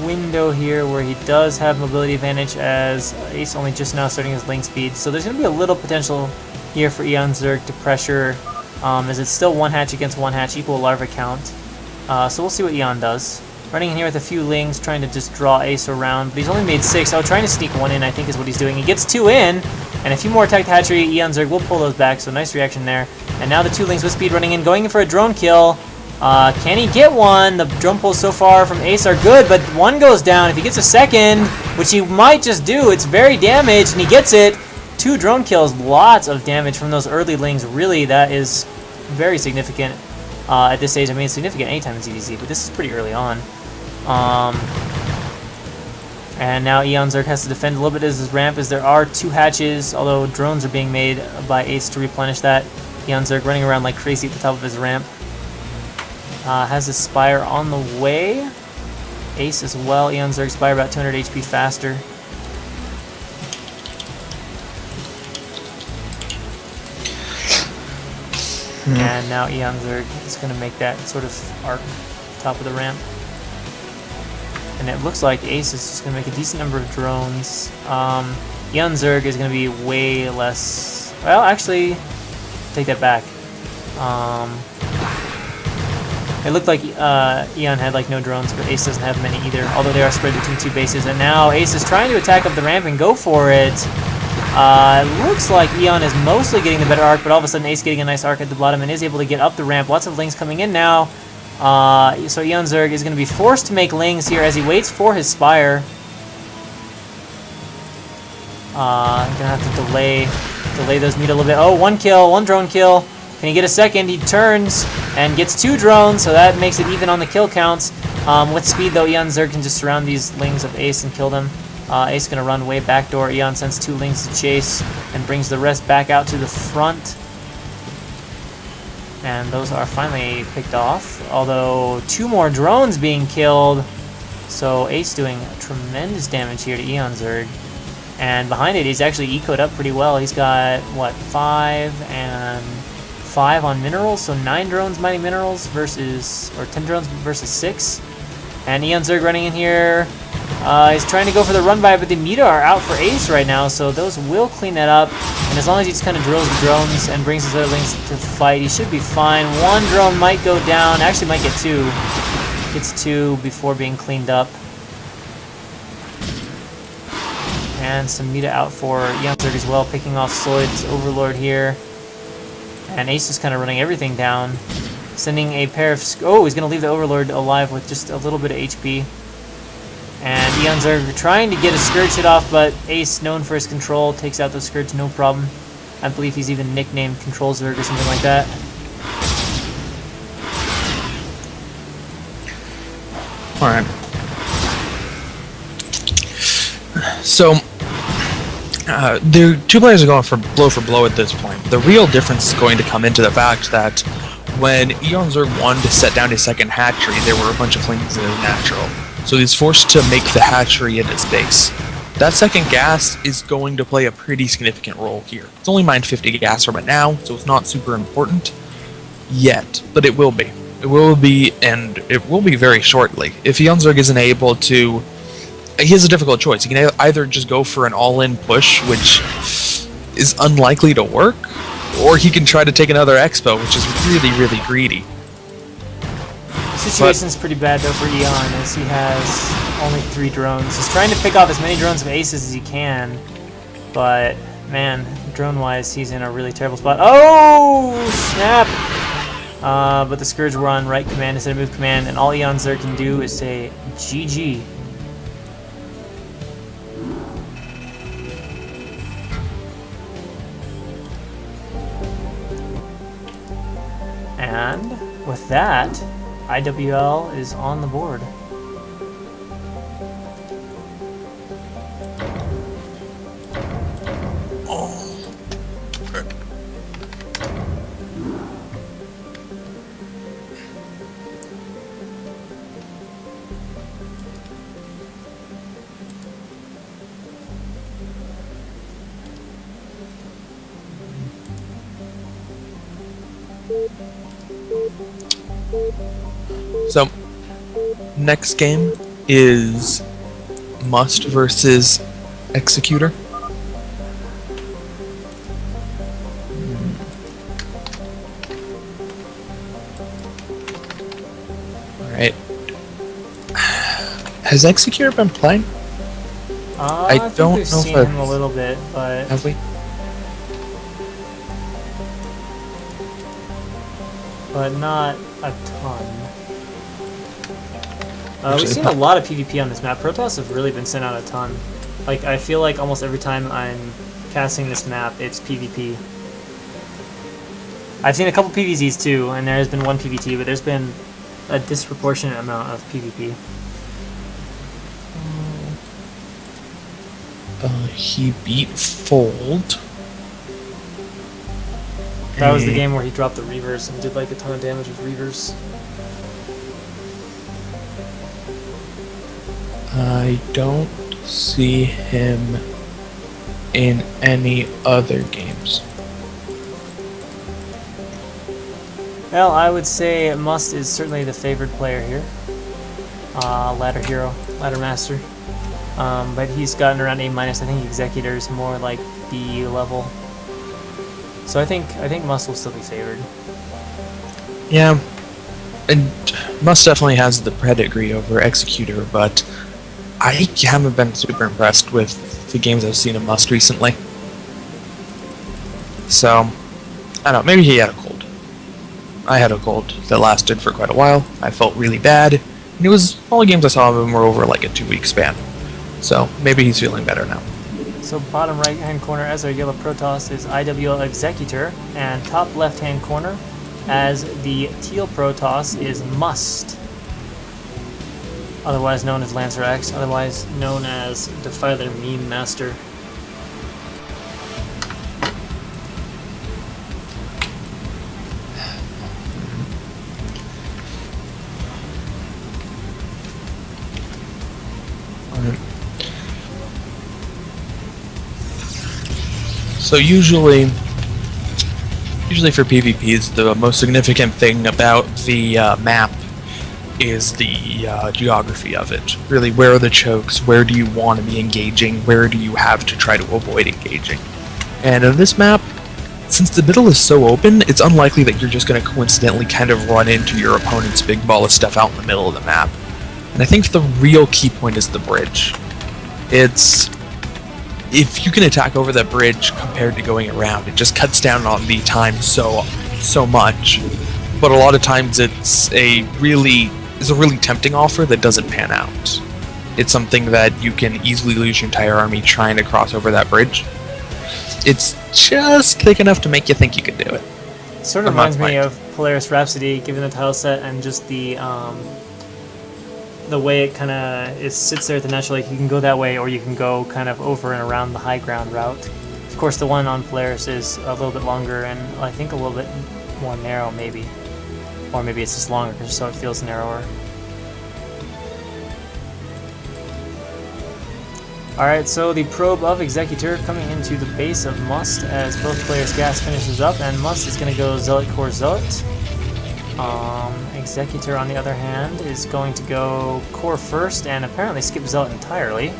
window here where he does have mobility advantage as Ace only just now starting his ling speed. So there's going to be a little potential here for Eon Zerg to pressure, as it's still one hatch against one hatch, equal larva count. So we'll see what Eon does. Running in here with a few lings, trying to just draw Ace around, but he's only made 6, so trying to sneak 1 in, I think is what he's doing. He gets 2 in, and a few more attacked hatchery, Eon Zerg will pull those back, so nice reaction there. And now the 2 lings with speed running in, going in for a drone kill. Can he get one? The drone pulls so far from Ace are good, but 1 goes down. If he gets a second, which he might just do, it's very damaged, and he gets it. 2 drone kills, lots of damage from those early lings. Really, that is very significant at this stage. I mean, it's significant anytime in ZDZ, but this is pretty early on. And now Eon Zerg has to defend a little bit as his ramp, as there are 2 hatches, although drones are being made by Ace to replenish that. Eon Zerg running around like crazy at the top of his ramp. Has his Spire on the way. Ace as well. Eon Zerg Spire about 200 HP faster. And now Eon Zerg is going to make that sort of arc top of the ramp. And it looks like Ace is just going to make a decent number of drones. Eon Zerg is going to be way less... Well, actually, take that back. It looked like Eon had like no drones, but Ace doesn't have many either, although they are spread between 2 bases. And now Ace is trying to attack up the ramp and go for it. It looks like Eon is mostly getting the better arc, but all of a sudden Ace getting a nice arc at the bottom and is able to get up the ramp. Lots of lings coming in now. So Eon Zerg is going to be forced to make lings here as he waits for his Spire. Gonna have to delay those meat a little bit. Oh, 1 kill, 1 drone kill. Can he get a second? He turns and gets 2 drones, so that makes it even on the kill counts. With speed though, Eon Zerg can just surround these lings of Ace and kill them. Ace gonna run way back door. Eon sends 2 lings to chase and brings the rest back out to the front. And those are finally picked off, although 2 more drones being killed. So Ace doing tremendous damage here to Eon Zerg. And behind it, he's actually ecoed up pretty well. He's got, what, 5 and 5 on minerals, so 9 drones mining minerals versus, or 10 drones versus 6. And Eon Zerg running in here. He's trying to go for the run by, but the Meta are out for Ace right now, so those will clean that up. And as long as he just kind of drills the drones and brings his other lings to fight, he should be fine. 1 drone might go down, actually might get 2. Gets 2 before being cleaned up. and some meter out for Eonzerg as well, picking off Sloyd's Overlord here. And Ace is kind of running everything down, sending a pair of... Oh, he's going to leave the Overlord alive with just a little bit of HP. And Eonzerg trying to get a Scourge hit off, but Ace, known for his control, takes out the Scourge no problem. I believe he's even nicknamed Control Zerg or something like that. Alright. So, the two players are going for blow at this point. The real difference is going to come into the fact that when Eonzerg wanted to set down his second hatchery, there were a bunch of flames in his natural. So he's forced to make the hatchery in his base. That second gas is going to play a pretty significant role here. It's only mined 50 gas from it now, so it's not super important yet, but it will be. It will be, and it will be very shortly. If Eonzerg isn't able to... He has a difficult choice. He can either just go for an all-in push, which is unlikely to work, or he can try to take another expo, which is really, really greedy. The situation's pretty bad though for Eon, as he has only 3 drones. He's trying to pick off as many drones of Aces as he can, but man, drone-wise, he's in a really terrible spot. Oh, snap! But the Scourge were on right command instead of move command, and all Eonzerg can do is say GG. And with that, iwL is on the board. So, next game is Must versus Executor. Alright. Has Executor been playing? I don't think we've know seen if him a little bit, but have we? not a ton. We've seen a lot of PvP on this map. Protoss have really been sent out a ton. Like, I feel like almost every time I'm casting this map, it's PvP. I've seen a couple PvZs too, and there has been one PvT, but there's been a disproportionate amount of PvP. He beat Fold. That was the game where he dropped the Reavers and did like a ton of damage with Reavers. I don't see him in any other games. Well, I would say Must is certainly the favored player here. Ladder Hero, Ladder Master. But he's gotten around A-. I think Executor is more like B level. So I think Must will still be favored. Yeah, and Must definitely has the pedigree over Executor, but I haven't been super impressed with the games I've seen of Must recently. So, I don't know, maybe he had a cold. I had a cold that lasted for quite a while. I felt really bad, and it was, all the games I saw of him were over like a 2-week span. So, maybe he's feeling better now. So bottom right hand corner as our yellow Protoss is iwL Executor, and top left hand corner as the teal Protoss is Must, otherwise known as Lancer X, otherwise known as Defiler Meme Master. So usually for PvPs, the most significant thing about the map is the geography of it. Really, where are the chokes? Where do you want to be engaging? Where do you have to try to avoid engaging? And in this map, since the middle is so open, it's unlikely that you're just going to coincidentally kind of run into your opponent's big ball of stuff out in the middle of the map. And I think the real key point is the bridge. It's if you can attack over that bridge compared to going around, it just cuts down on the time so much. But a lot of times it's a really tempting offer that doesn't pan out. It's something that you can easily lose your entire army trying to cross over that bridge. It's just thick enough to make you think you can do it. Sort of reminds me of Polaris Rhapsody, given the tile set and just the way it kind of sits there at the natural lake. You can go that way, or you can go kind of over and around the high ground route. Of course, the one on Polaris is a little bit longer and I think a little bit more narrow, maybe. Or maybe it's just longer, so it feels narrower. Alright, so the probe of Executor coming into the base of Must as both players' gas finishes up, and Must is going to go Zealot Core Zealot. Executor, on the other hand, is going to go Core first and apparently skip Zealot entirely.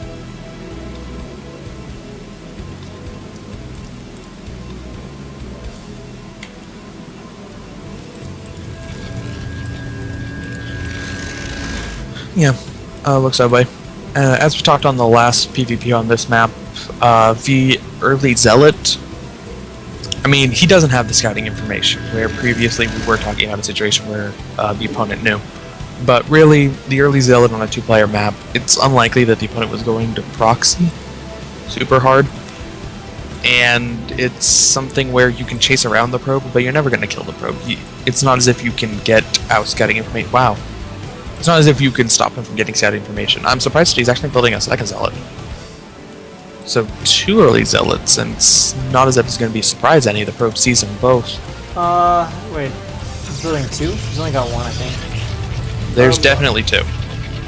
Yeah, looks that way. As we talked on the last PvP on this map, the early Zealot, I mean, he doesn't have the scouting information, where previously we were talking about a situation where the opponent knew. But really, the early Zealot on a two-player map, it's unlikely that the opponent was going to proxy super hard. And it's something where you can chase around the probe, but you're never going to kill the probe. It's not as if you can get out scouting information. Wow. It's not as if you can stop him from getting scouting information. I'm surprised that he's actually building a second Zealot. So, two early Zealots, and it's not as if it's going to be a surprise any of the probe sees them both. Wait. He's building two? He's only got one, I think. There's definitely two.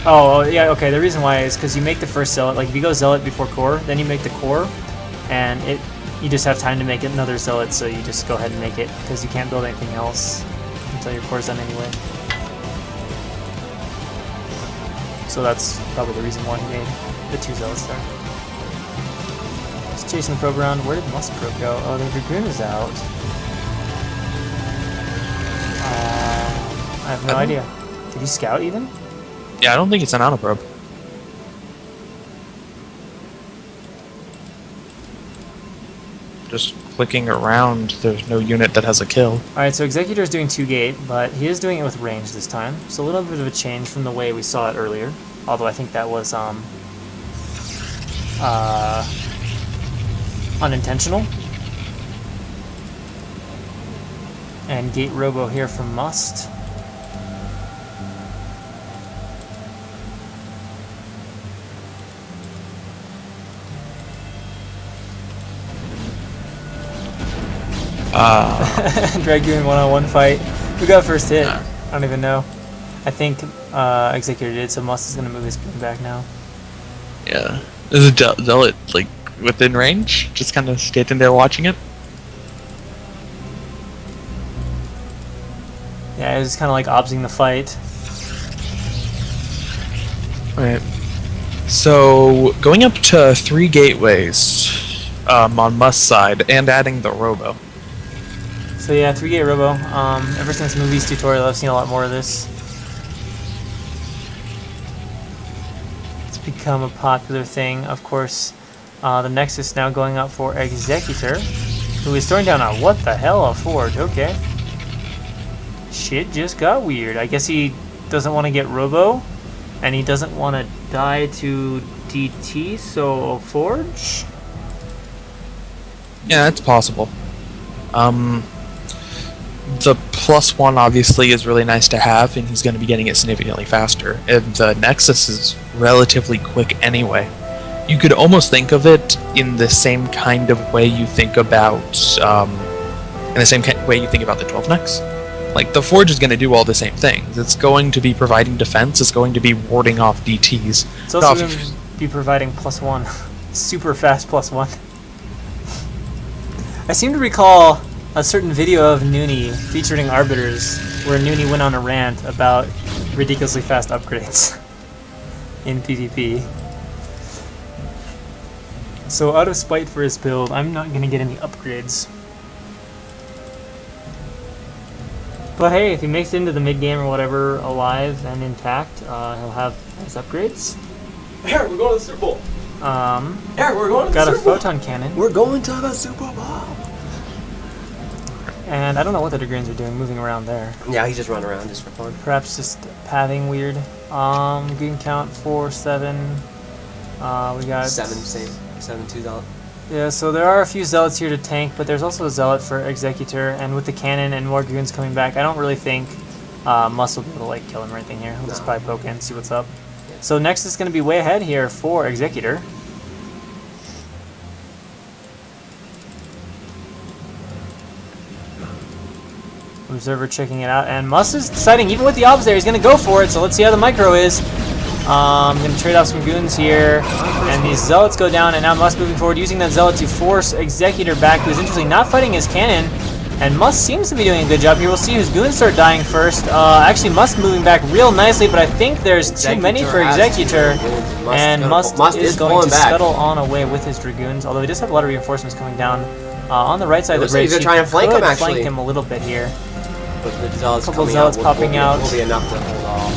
Oh, yeah, okay. The reason why is because you make the first Zealot. Like, if you go Zealot before Core, then you make the Core, and you just have time to make another Zealot, so you just go ahead and make it, because you can't build anything else until your Core's done anyway. So that's probably the reason why he made the two Zealots there. Just chasing the probe around. Where did Must probe go? Oh, the Dragoon is out. I have no idea. Did he scout even? Yeah, I don't think it's an auto probe. Just clicking around, there's no unit that has a kill. Alright, so Executor is doing 2-gate, but he is doing it with range this time. So a little bit of a change from the way we saw it earlier. Although I think that was unintentional. And Gate Robo here from Must. Dragoon one-on-one fight. Who got first hit? I don't even know. I think Executor did, so Must is going to move his spoon back now. Yeah. Is a Zealot, like, within range? Just kind of standing there watching it? Yeah, it was kind of like obsing the fight. Alright. So, going up to 3 gateways on Must's side, and adding the Robo. So yeah, 3-gate Robo. Ever since Movie's tutorial, I've seen a lot more of this. It's become a popular thing. Of course, the Nexus now going up for Executor, who is throwing down a what the hell, a Forge. Okay. Shit just got weird. I guess he doesn't want to get Robo, and he doesn't want to die to DT, so a Forge? Yeah, it's possible. The +1 obviously is really nice to have, and he's going to be getting it significantly faster. And the Nexus is relatively quick anyway. You could almost think of it in the same kind of way you think about, way you think about the 12 Nex. Like, the Forge is going to do all the same things. It's going to be providing defense, it's going to be warding off DTs. It's also going to be providing +1. Super fast +1. I seem to recall a certain video of Noonie featuring Arbiters, where Noonie went on a rant about ridiculously fast upgrades in PvP. So out of spite for his build, I'm not going to get any upgrades. But hey, if he makes it into the mid-game or whatever alive and intact, he'll have his upgrades. Here, we're going to the Super Bowl. Eric, we're going to got the a Super Bowl. photon cannon. We're going to the Super Bowl. And I don't know what the Dragoons are doing, moving around there. Yeah, he's just running around just for fun. Perhaps just pathing weird. Goon count 4, 7. We got 7, same. 7, 2 zealot. Yeah, so there are a few zealots here to tank, but there's also a zealot for executor, and with the cannon and more goons coming back, I don't really think Must will be able to like kill him or anything here. He'll just probably poke in, see what's up. So next is going to be way ahead here for executor. Observer checking it out, and Must is deciding, even with the obs there, he's going to go for it, so let's see how the micro is. I'm going to trade off some goons here, and these zealots go down, and now Must moving forward, using that zealot to force executor back, who's interestingly not fighting his cannon, and Must seems to be doing a good job here. We'll see whose goons start dying first. Actually, Must moving back real nicely, but I think there's too many for executor, and Must is going to scuttle on away with his dragoons, although he does have a lot of reinforcements coming down. On the right side of the bridge, he's trying to flank him, actually. Flank him a little bit here. But the zealots Couple coming zealots out popping out. will be enough to hold off.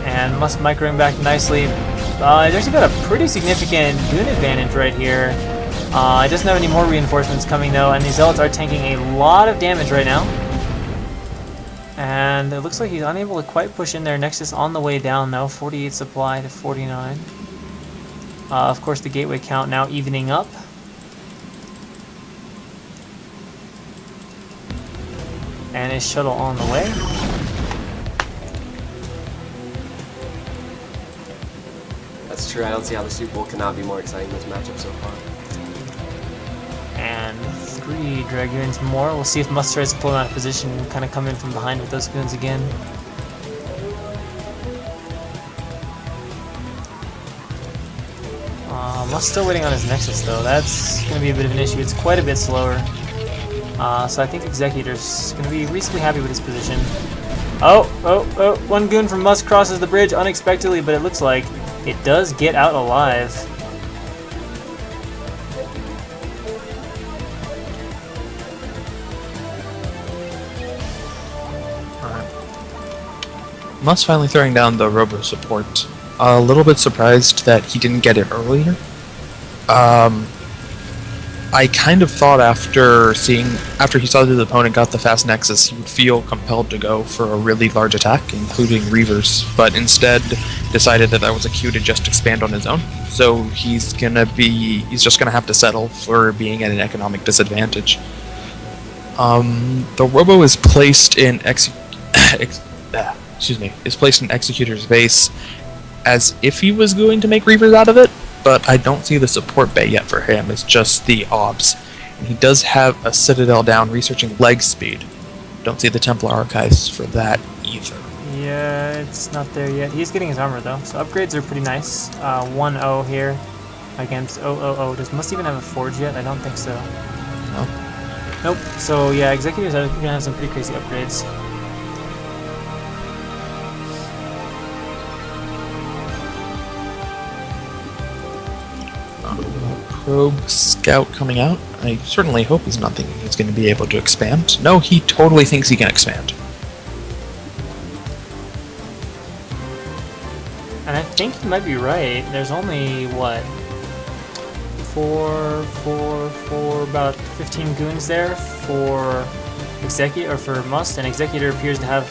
And Must microing back nicely. He's actually got a pretty significant goon advantage right here. He doesn't have any more reinforcements coming though, and these zealots are tanking a lot of damage right now. And it looks like he's unable to quite push in there. Nexus on the way down though, 48 supply to 49. Of course, the gateway count now evening up. And his shuttle on the way. That's true. I don't see how the Super Bowl cannot be more exciting this matchup so far. And 3 Dragoons more. We'll see if Must tries to pull him out of position and kind of come in from behind with those goons again. Must still waiting on his Nexus though. That's going to be a bit of an issue. It's quite a bit slower. So I think Executor's going to be reasonably happy with his position. Oh, one goon from Must crosses the bridge unexpectedly, but it looks like it does get out alive. Must finally throwing down the robo support. A little bit surprised that he didn't get it earlier. I kind of thought after he saw that his opponent got the fast Nexus, he would feel compelled to go for a really large attack, including Reavers, but instead decided that was a cue to just expand on his own. So he's just gonna have to settle for being at an economic disadvantage. The Robo is placed in Executor's base as if he was going to make Reavers out of it, but I don't see the support bay yet for him. It's just the obs. And he does have a Citadel down researching leg speed. Don't see the Templar archives for that either. Yeah, it's not there yet. He's getting his armor though, so upgrades are pretty nice. 1-0 here against 0-0-0. Does Must even have a forge yet? I don't think so. No. Nope. So yeah, Executors are going to have some pretty crazy upgrades. Probe Scout coming out. I certainly hope he's not thinking he's going to be able to expand. No, he totally thinks he can expand. And I think he might be right. There's only, what, about 15 goons there for for Must, and Executor appears to have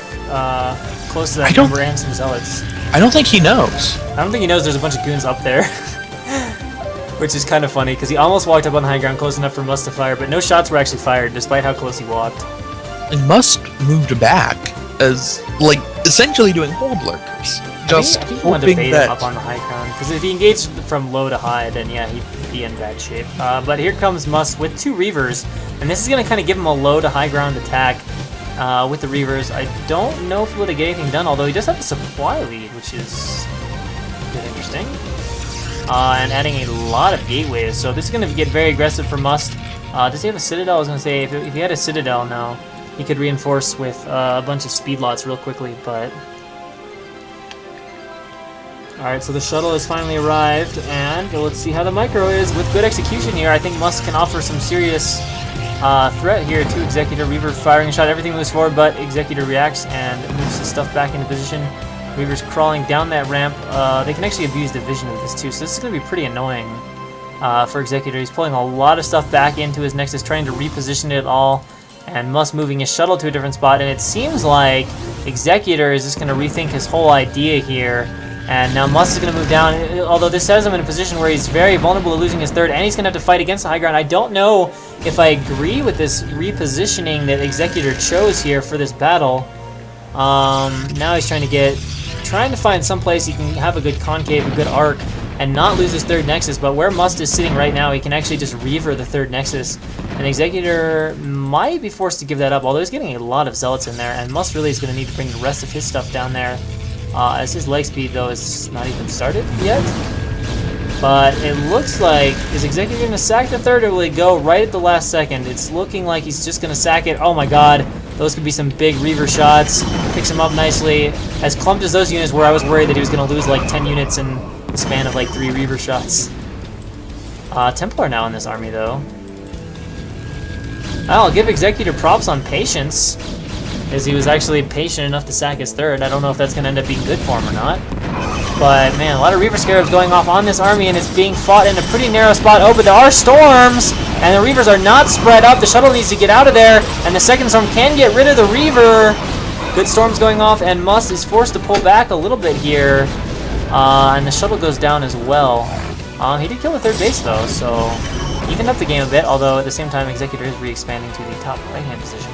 close to that number and some zealots. I don't think he knows. I don't think he knows there's a bunch of goons up there. Which is kind of funny, because he almost walked up on the high ground close enough for Must to fire, but no shots were actually fired, despite how close he walked. And Must moved back as, like, essentially doing hold lurkers. Just I think he wanted to hoping bait that him up on the high ground, because if he engaged from low to high, then yeah, he'd be in bad shape. But here comes Must with 2 Reavers, and this is going to kind of give him a low to high ground attack with the Reavers. I don't know if he would have get anything done, although he does have a supply lead, which is a bit interesting. And adding a lot of gateways, so this is going to get very aggressive for Must. Does he have a Citadel? I was going to say, if he had a Citadel now, he could reinforce with a bunch of speed lots real quickly, but... Alright, so the shuttle has finally arrived, and let's see how the micro is. With good execution here, I think Must can offer some serious threat here to Executor. Reaver firing a shot, everything moves forward, but Executor reacts and moves his stuff back into position. Reaver's crawling down that ramp. They can actually abuse the vision of this too, so this is going to be pretty annoying for Executor. He's pulling a lot of stuff back into his Nexus, trying to reposition it all, and Must moving his shuttle to a different spot, and it seems like Executor is just going to rethink his whole idea here, and now Must is going to move down, although this has him in a position where he's very vulnerable to losing his third, and he's going to have to fight against the high ground. I don't know if I agree with this repositioning that Executor chose here for this battle. Now he's trying to find some place he can have a good concave, a good arc, and not lose his third Nexus, but where Must is sitting right now, he can actually just Reaver the third Nexus, and Executor might be forced to give that up, although he's getting a lot of Zealots in there, and Must really is going to need to bring the rest of his stuff down there, as his leg speed, though, is not even started yet. But it looks like, is Executor going to sack the third, or will he go right at the last second? It's looking like he's just going to sack it. Oh my god, those could be some big Reaver shots. Picks him up nicely. As clumped as those units were, I was worried that he was going to lose like 10 units in the span of like 3 Reaver shots. Templar now in this army, though. I'll give Executor props on patience, as he was actually patient enough to sack his third. I don't know if that's going to end up being good for him or not. But, man, a lot of Reaver Scarabs going off on this army, and it's being fought in a pretty narrow spot. Oh, but there are storms, and the Reavers are not spread up. The shuttle needs to get out of there, and the second storm can get rid of the Reaver. Good storms going off, and Must is forced to pull back a little bit here. And the shuttle goes down as well. He did kill the third base, though, so evened up the game a bit, although at the same time, Executor is re-expanding to the top right-hand position.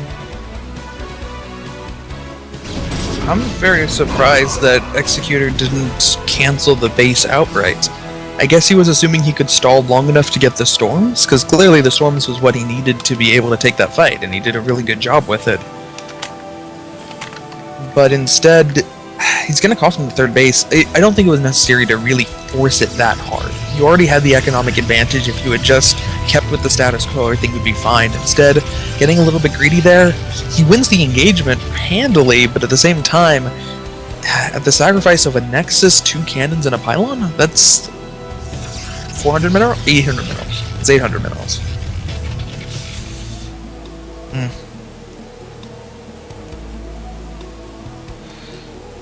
I'm very surprised that Executor didn't cancel the base outright. I guess he was assuming he could stall long enough to get the storms, because clearly the storms was what he needed to be able to take that fight, and he did a really good job with it. But instead, he's going to cost him the third base. I don't think it was necessary to really force it that hard. You already had the economic advantage. If you had just kept with the status quo, everything would be fine. Instead, getting a little bit greedy there, he wins the engagement handily, but at the same time, at the sacrifice of a Nexus, 2 cannons, and a pylon, that's 400 minerals? 800 minerals. It's 800 minerals.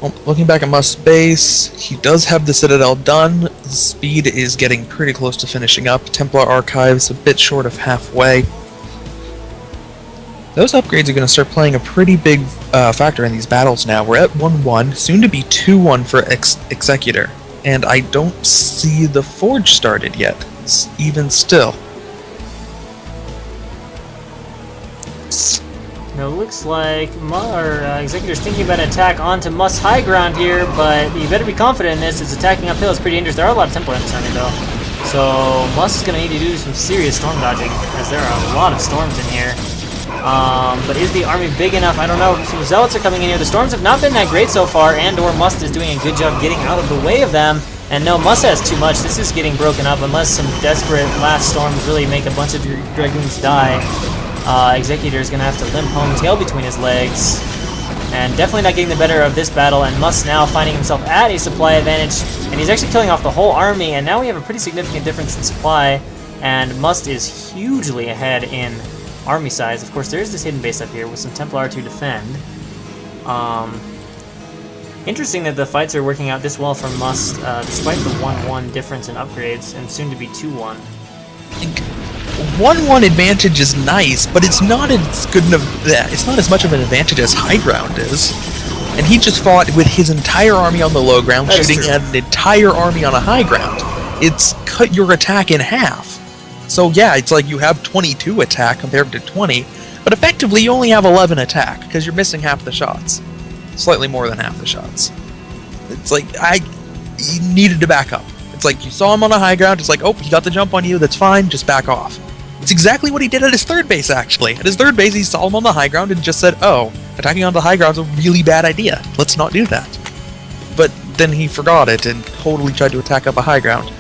Well, looking back at Must's base, he does have the Citadel done. His speed is getting pretty close to finishing up. Templar Archives a bit short of halfway. Those upgrades are going to start playing a pretty big factor in these battles now. We're at 1-1, soon to be 2-1 for Executor. And I don't see the Forge started yet, even still. Now it looks like Executor's thinking about an attack onto Must's high ground here, but you better be confident in this. It's attacking uphill. It's pretty dangerous. There are a lot of Templar in this army, though. So Must is going to need to do some serious storm dodging, as there are a lot of storms in here. But is the army big enough? I don't know. Some Zealots are coming in here. The storms have not been that great so far, and/or Must is doing a good job getting out of the way of them. And no, Must has too much. This is getting broken up unless some desperate last storms really make a bunch of your Dragoons die. Executor is going to have to limp home, tail between his legs, and definitely not getting the better of this battle, and Must now finding himself at a supply advantage, and he's actually killing off the whole army, and now we have a pretty significant difference in supply, and Must is hugely ahead in army size. Of course, there is this hidden base up here with some Templar to defend. Interesting that the fights are working out this well for Must, despite the 1-1 difference in upgrades, and soon to be 2-1. 1-1 advantage is nice, but it's not as good enough. It's not as much of an advantage as high ground is. And he just fought with his entire army on the low ground, shooting at an entire army on a high ground. It's cut your attack in half. So yeah, it's like you have 22 attack compared to 20, but effectively you only have 11 attack because you're missing half the shots, slightly more than half the shots. It's like he needed to back up. It's like you saw him on a high ground, it's like, oh, he got the jump on you, that's fine, just back off. It's exactly what he did at his third base, actually. At his third base, he saw him on the high ground and just said, oh, attacking on the high ground is a really bad idea. Let's not do that. But then he forgot it and totally tried to attack up a high ground.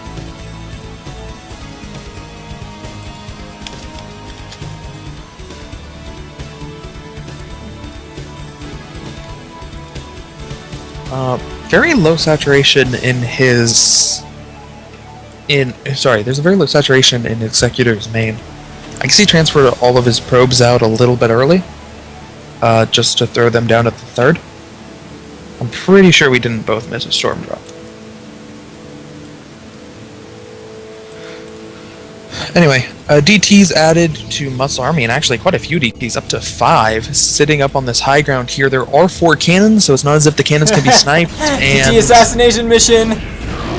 Very low saturation in his... there's a very low saturation in Executor's main. I guess he transferred all of his probes out a little bit early, just to throw them down at the third. I'm pretty sure we didn't both miss a storm drop. Anyway, DTs added to Must's army, and actually quite a few DTs, up to 5, sitting up on this high ground here. There are 4 cannons, so it's not as if the cannons can be sniped. And DT assassination mission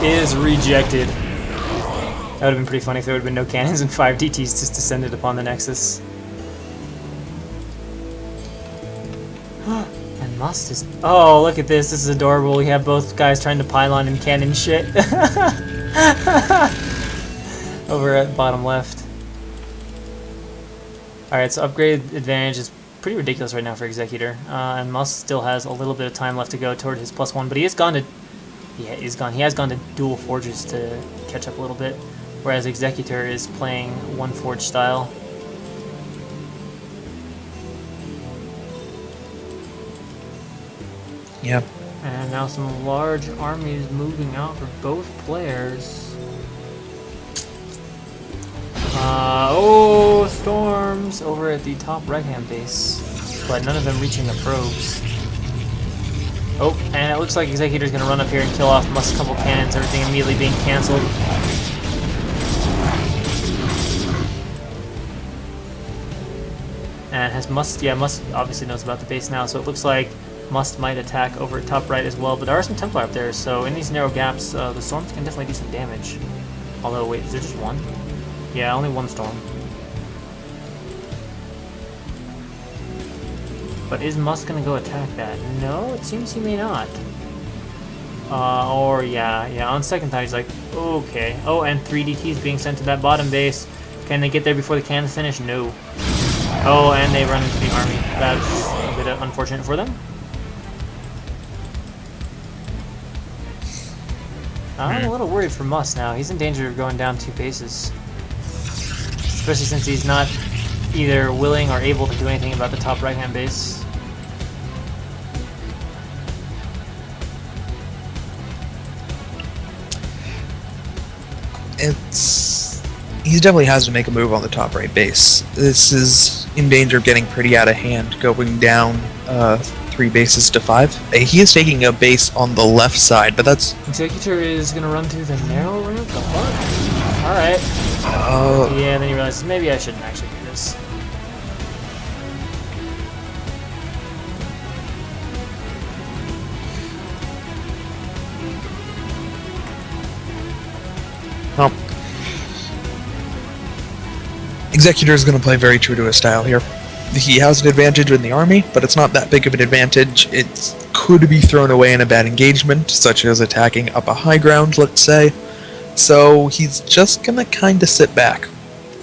is rejected. That would have been pretty funny if there would have been no cannons and 5 DTs just descended upon the Nexus. And Must is... Oh, look at this. This is adorable. We have both guys trying to pylon and cannon shit. Over at bottom left. Alright, so upgrade advantage is pretty ridiculous right now for Executor. And Must still has a little bit of time left to go toward his +1, but he has gone to... Yeah, he's gone. He has gone to dual forges to catch up a little bit, whereas Executor is playing one forge style. Yep. And now some large armies moving out for both players. Oh, storms over at the top right-hand base, but none of them reaching the probes. Oh, and it looks like Executor's going to run up here and kill off Must's couple cannons, everything immediately being cancelled. And has Must, yeah, Must obviously knows about the base now, so it looks like Must might attack over at top right as well, but there are some Templar up there, so in these narrow gaps, the storms can definitely do some damage. Although, wait, is there just one? Yeah, only one storm. But is Must gonna go attack that? No, it seems he may not. Or yeah, on second thought he's like, okay. Oh, and 3 DTs being sent to that bottom base. Can they get there before the cannons finish? No. Oh, and they run into the army. That's a bit unfortunate for them. I'm a little worried for Must now. He's in danger of going down 2 bases. Especially since he's not either willing or able to do anything about the top right-hand base. He definitely has to make a move on the top right base. This is in danger of getting pretty out of hand, going down 3 bases to 5. He is taking a base on the left side, but that's... Executor is going to run through the narrow ramp? The fuck? Alright. Yeah, then he realizes maybe I shouldn't actually do this. Well, Executor is going to play very true to his style here. He has an advantage in the army, but it's not that big of an advantage. It could be thrown away in a bad engagement, such as attacking up a high ground, let's say. So he's just going to kind of sit back.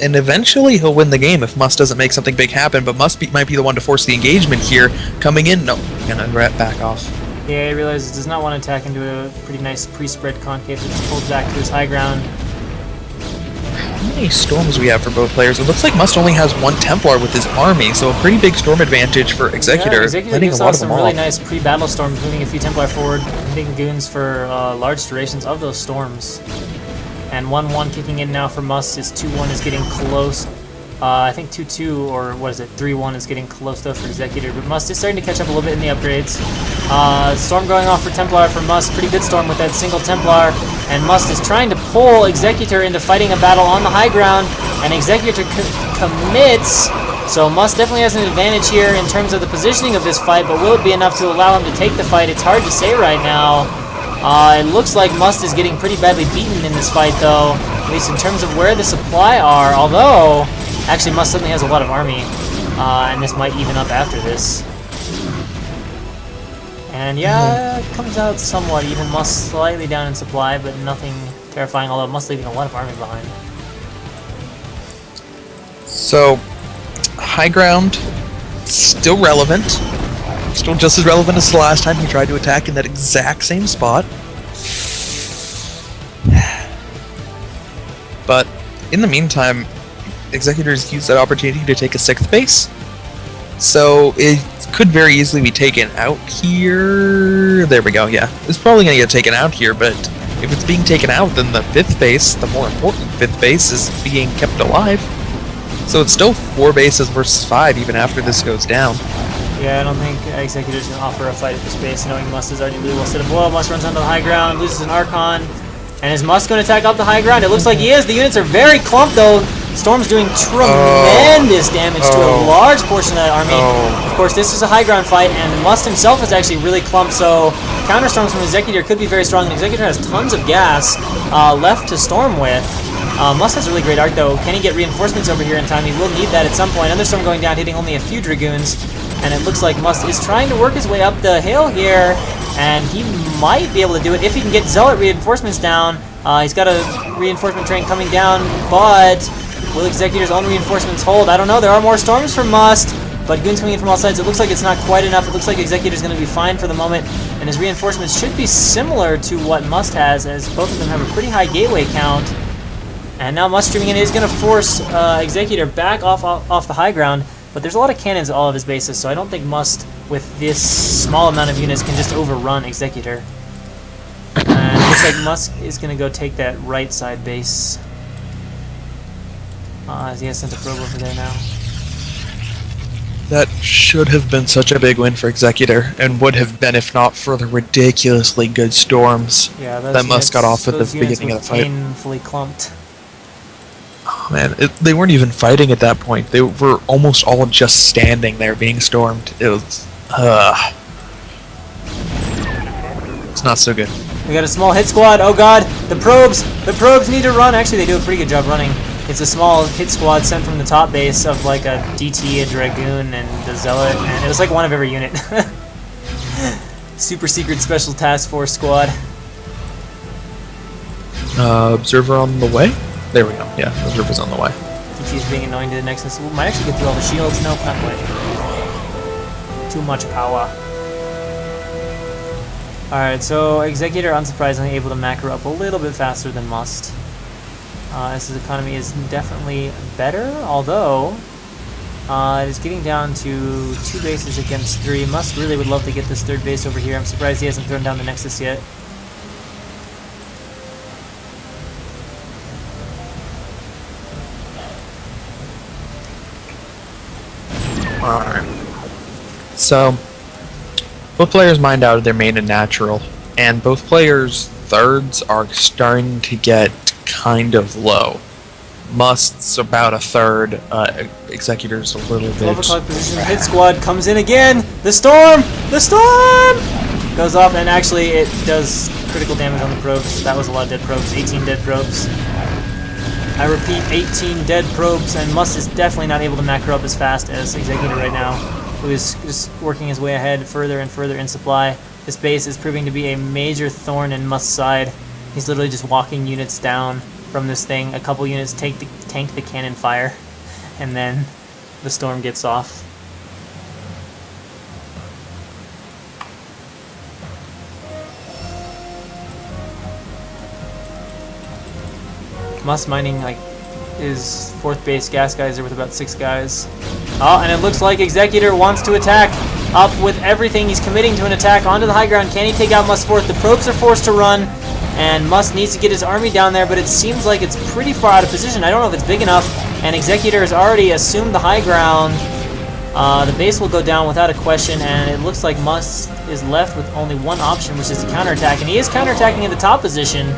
And eventually he'll win the game if Must doesn't make something big happen, but might be the one to force the engagement here. Coming in, no, gonna back off. Yeah, he realizes he does not want to attack into a pretty nice pre-spread concave, so just pulls back to his high ground. How many storms we have for both players? It looks like Must only has 1 Templar with his army, so a pretty big storm advantage for Executor. Yeah, Executor gives off some really nice pre-battle storms, moving a few Templar forward, hitting goons for large durations of those storms. And 1-1 kicking in now for Must. His 2-1 is getting close. I think 2-2, or what is it, 3-1 is getting close though for Executor, but Must is starting to catch up a little bit in the upgrades. Storm going off for Templar for Must, pretty good storm with that single Templar, and Must is trying to pull Executor into fighting a battle on the high ground, and Executor commits, so Must definitely has an advantage here in terms of the positioning of this fight, but will it be enough to allow him to take the fight? It's hard to say right now. It looks like Must is getting pretty badly beaten in this fight though, at least in terms of where the supply are, although actually Must suddenly has a lot of army, and this might even up after this. And yeah, it comes out somewhat even. Must slightly down in supply, but nothing terrifying, although Must leaving a lot of army behind. So, high ground, still relevant. Still just as relevant as the last time he tried to attack in that exact same spot. But, in the meantime, Executors used that opportunity to take a 6th base. So, it could very easily be taken out here. There we go, yeah. It's probably going to get taken out here, but if it's being taken out, then the 5th base, the more important 5th base, is being kept alive. So it's still 4 bases versus 5 even after this goes down. Yeah, I don't think Executor's going to offer a fight at this base, knowing Must is already really well set up. Well, Must runs onto the high ground, loses an Archon. And is Must going to attack up the high ground? It looks like he is. The units are very clumped, though. Storm's doing tremendous damage to a large portion of that army. Of course, this is a high ground fight, and Must himself is actually really clumped, so counterstorms from Executor could be very strong. And Executor has tons of gas left to storm with. Must has really great arc, though. Can he get reinforcements over here in time? He will need that at some point. Another storm going down, hitting only a few Dragoons. And it looks like Must is trying to work his way up the hill here. And he might be able to do it if he can get Zealot reinforcements down. He's got a reinforcement train coming down, but will Executor's own reinforcements hold? I don't know. There are more storms from Must, but goons coming in from all sides. It looks like it's not quite enough. It looks like Executor's going to be fine for the moment, and his reinforcements should be similar to what Must has, as both of them have a pretty high gateway count. And now Must streaming in is going to force Executor back off the high ground, but there's a lot of cannons at all of his bases, so I don't think Must, with this small amount of units, can just overrun Executor. And it looks like Must is going to go take that right side base. As he has sent a probe over there now. That should have been such a big win for Executor, and would have been if not for the ridiculously good storms that Must got off at the beginning of the fight. Painfully clumped. Oh man, they weren't even fighting at that point. They were almost all just standing there being stormed. It was... it's not so good. We got a small hit squad. Oh god, the probes need to run. Actually, they do a pretty good job running. It's a small hit squad sent from the top base of like a DT, a Dragoon, and a Zealot, and it was like one of every unit. Super secret special task force squad. Observer on the way? There we go. Yeah, Observer's on the way. DT is being annoying to the Nexus. We might actually get through all the shields. Nope, not quite. Too much power. Alright, so Executor unsurprisingly able to macro up a little bit faster than Must. As his economy is definitely better, although it is getting down to 2 bases against 3. Must really would love to get this 3rd base over here. I'm surprised he hasn't thrown down the Nexus yet. Alright. So, both players mined out of their main and natural, and both players' thirds are starting to get kind of low. Must's about a third, Executor's a little bit... 12 o'clock position, hit squad comes in again! The storm! The storm! Goes off, and actually it does critical damage on the probes. That was a lot of dead probes, 18 dead probes. I repeat, 18 dead probes, and Must is definitely not able to macro up as fast as Executor right now, who is just working his way ahead further and further in supply. This base is proving to be a major thorn in Must's side. He's literally just walking units down from this thing. A couple units tank the cannon fire, and then the storm gets off. Must mining like his 4th base gas geyser with about 6 guys. Oh, and it looks like Executor wants to attack. Up with everything, he's committing to an attack onto the high ground. Can he take out Must's 4th? The probes are forced to run, and Must needs to get his army down there, but it seems like it's pretty far out of position. I don't know if it's big enough, and Executor has already assumed the high ground. The base will go down without a question, and it looks like Must is left with only one option, which is to counterattack, and he is counterattacking in the top position.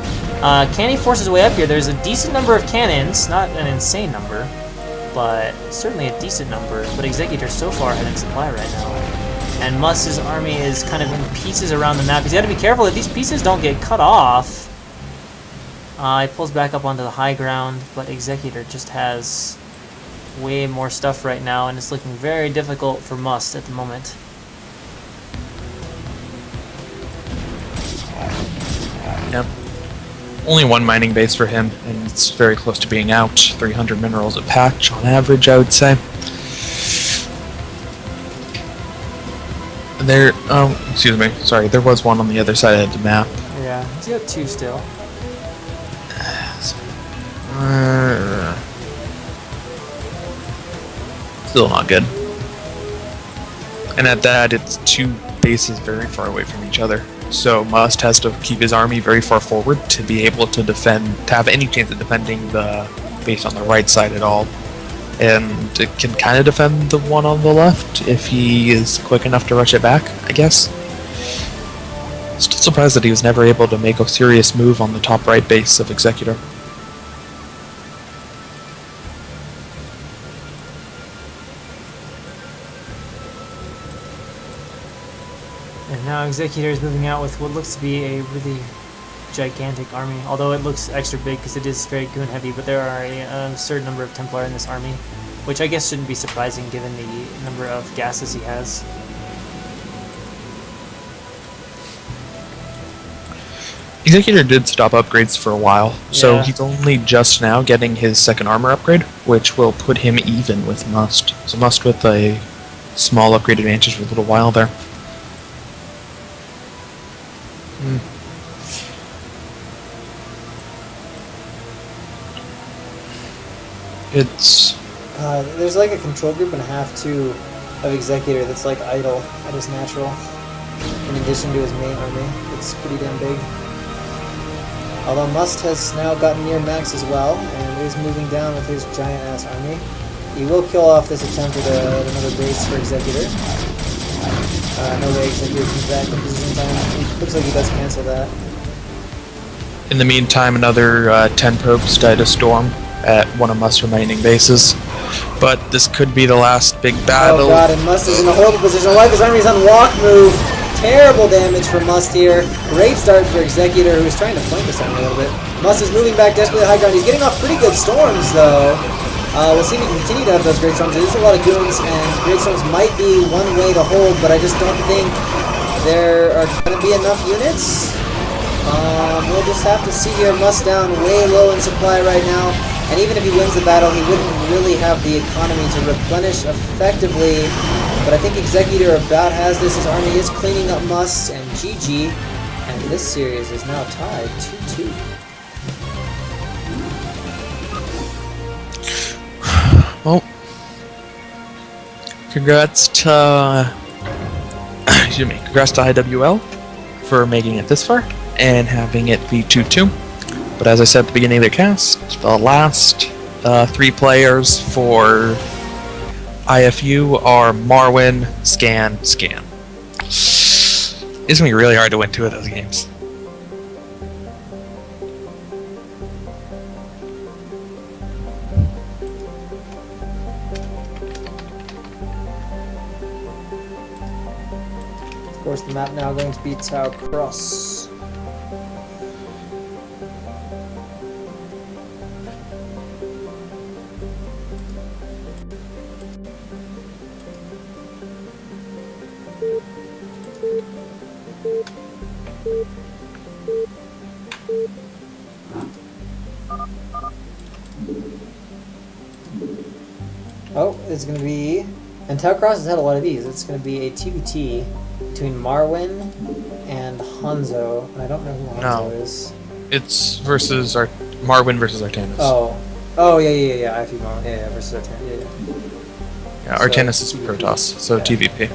Can he force his way up here? There's a decent number of cannons, not an insane number, but certainly a decent number. But Executor so far ahead in supply right now. And Must's army is kind of in pieces around the map. He's got to be careful that these pieces don't get cut off. He pulls back up onto the high ground, but Executor just has way more stuff right now, and it's looking very difficult for Must at the moment. Yep. Only one mining base for him, and it's very close to being out. 300 minerals a patch on average, I would say. There, excuse me, sorry, there was one on the other side of the map. Yeah, he's got 2 still. Still not good. And at that, it's 2 bases very far away from each other. So Must has to keep his army very far forward to be able to defend, to have any chance of defending the base on the right side at all. and it can kind of defend the one on the left if he is quick enough to rush it back, I guess. Still surprised that he was never able to make a serious move on the top right base of Executor. And now Executor is moving out with what looks to be a really gigantic army, although it looks extra big because it is very goon heavy, but there are a certain number of Templar in this army, which I guess shouldn't be surprising given the number of gases he has. Executor did stop upgrades for a while, so Yeah. he's only just now getting his second armor upgrade, which will put him even with Must. So Must with a small upgrade advantage for a little while there. It's... There's like a control group and a half too of Executor that's like idle at his natural, in addition to his main army. It's pretty damn big. Although Must has now gotten near max as well, and is moving down with his giant ass army. He will kill off this attempt at another base for Executor. No way Executor comes back in position time. It looks like he does cancel that. In the meantime, another 10 probes died a storm at one of Must's remaining bases. But this could be the last big battle. Oh god, and Must is in a horrible position. Wipe his army's on walk move. Terrible damage for Must here. Great start for Executor, who's trying to flank this army a little bit. Must is moving back desperately high ground. He's getting off pretty good storms, though. We'll see if he can continue to have those great storms. There's a lot of goons, and great storms might be one way to hold, but I just don't think there are going to be enough units. We'll just have to see here. Must down way low in supply right now, and even if he wins the battle, he wouldn't really have the economy to replenish effectively. But I think Executor about has this. His army is cleaning up Must, and GG. And this series is now tied 2-2. Well, congrats to excuse me, congrats to iwL for making it this far and having it be 2-2. But as I said at the beginning of the cast, the last 3 players for iFU are Marwin, Scan. It's gonna be really hard to win 2 of those games. Of course, the map now going to be Tau Cross. Oh, it's going to be... And Tau Cross has had a lot of these. It's going to be a 2v2 between Marwin and Hanzo. And I don't know who Hanzo is. It's versus Marwin versus Artanis. Oh, yeah. iFU Marwin. Yeah, versus Artanis. Yeah, Artanis is Protoss, so yeah. TVP.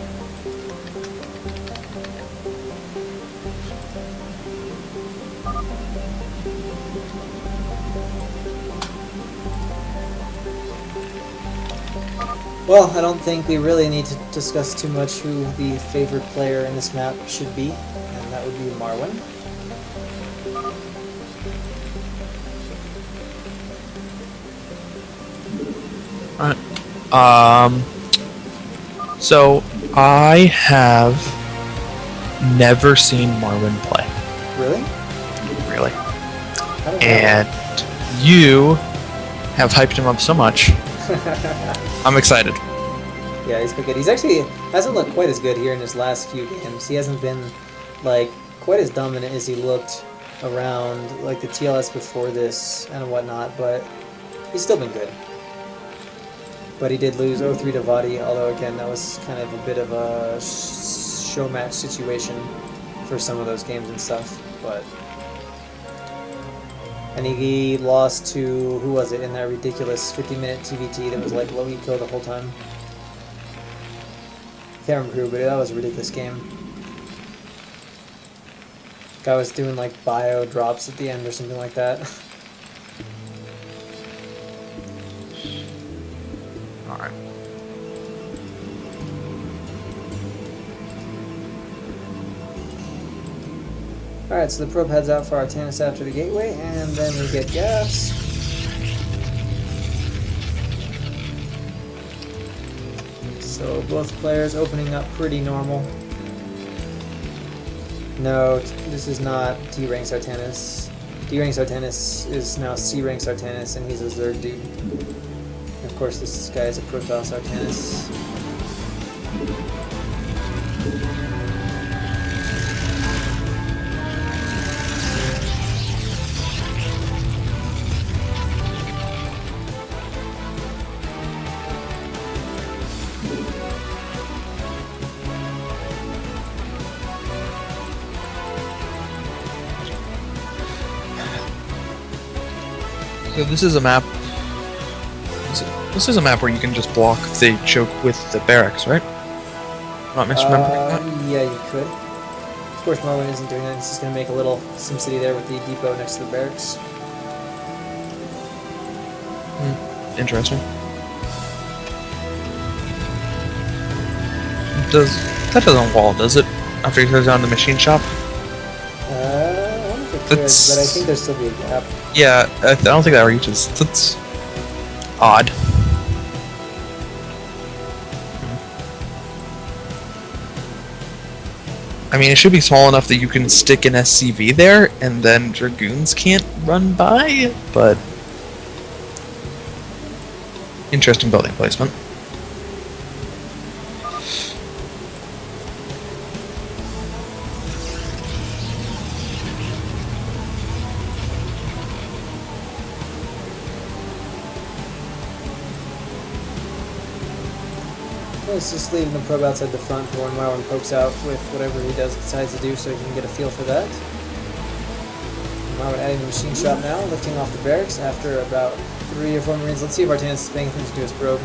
Well, I don't think we really need to discuss too much who the favorite player in this map should be, and that would be Marwin. So I have never seen Marwin play. Really? Really. How does And you have hyped him up so much. I'm excited. Yeah, he's been good. He's actually hasn't looked quite as good here in his last few games. He hasn't been like quite as dominant as he looked around like the TLS before this and whatnot, but he's still been good. But he did lose 0-3 to Vadi, although again that was kind of a bit of a show match situation for some of those games and stuff. But and he lost to, who was it, in that ridiculous 50-minute TVT that was like low eco the whole time. Can't remember who, but that was a ridiculous game. Guy was doing like bio drops at the end or something like that. Alright, so the probe heads out for Artanis after the gateway, and then we get gas. So both players opening up pretty normal. No, this is not D-rank Artanis. D-rank Artanis is now C-rank Artanis, and he's a Zerg dude. And of course, this guy is a Protoss Artanis. So this is a map. This is a map where you can just block the choke with the barracks, right? Not misremembering that. Yeah, you could. Of course, Marwin isn't doing that. He's just going to make a little SimCity there with the depot next to the barracks. Interesting. That doesn't wall, does it? After he goes down to the machine shop? I wonder if it could, but I think there'll still be a gap. Yeah, I don't think that reaches. That's odd. I mean, it should be small enough that you can stick an SCV there, and then Dragoons can't run by, but... Interesting building placement. It's just leaving the probe outside the front for when Marwin pokes out with whatever he decides to do, so he can get a feel for that. Marwin adding the machine shop now, lifting off the barracks after about 3 or 4 Marines. Let's see if Artanis is paying attention to his probe.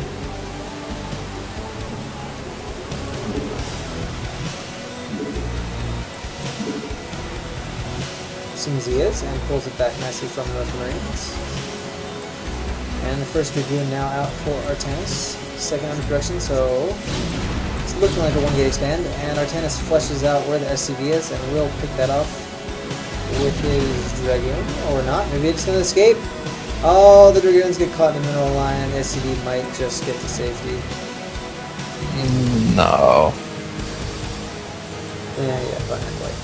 Seems he is, and pulls it back nicely from North Marines. And the first Dragoon now out for Artanis. Second under production, so it's looking like a 1-gate expand, and Artanis flushes out where the SCV is, and will pick that off with his Dragoon, or not. Maybe it's going to escape. Oh, the Dragoons get caught in the middle line, and the SCV might just get to safety. No. Yeah, but not quite.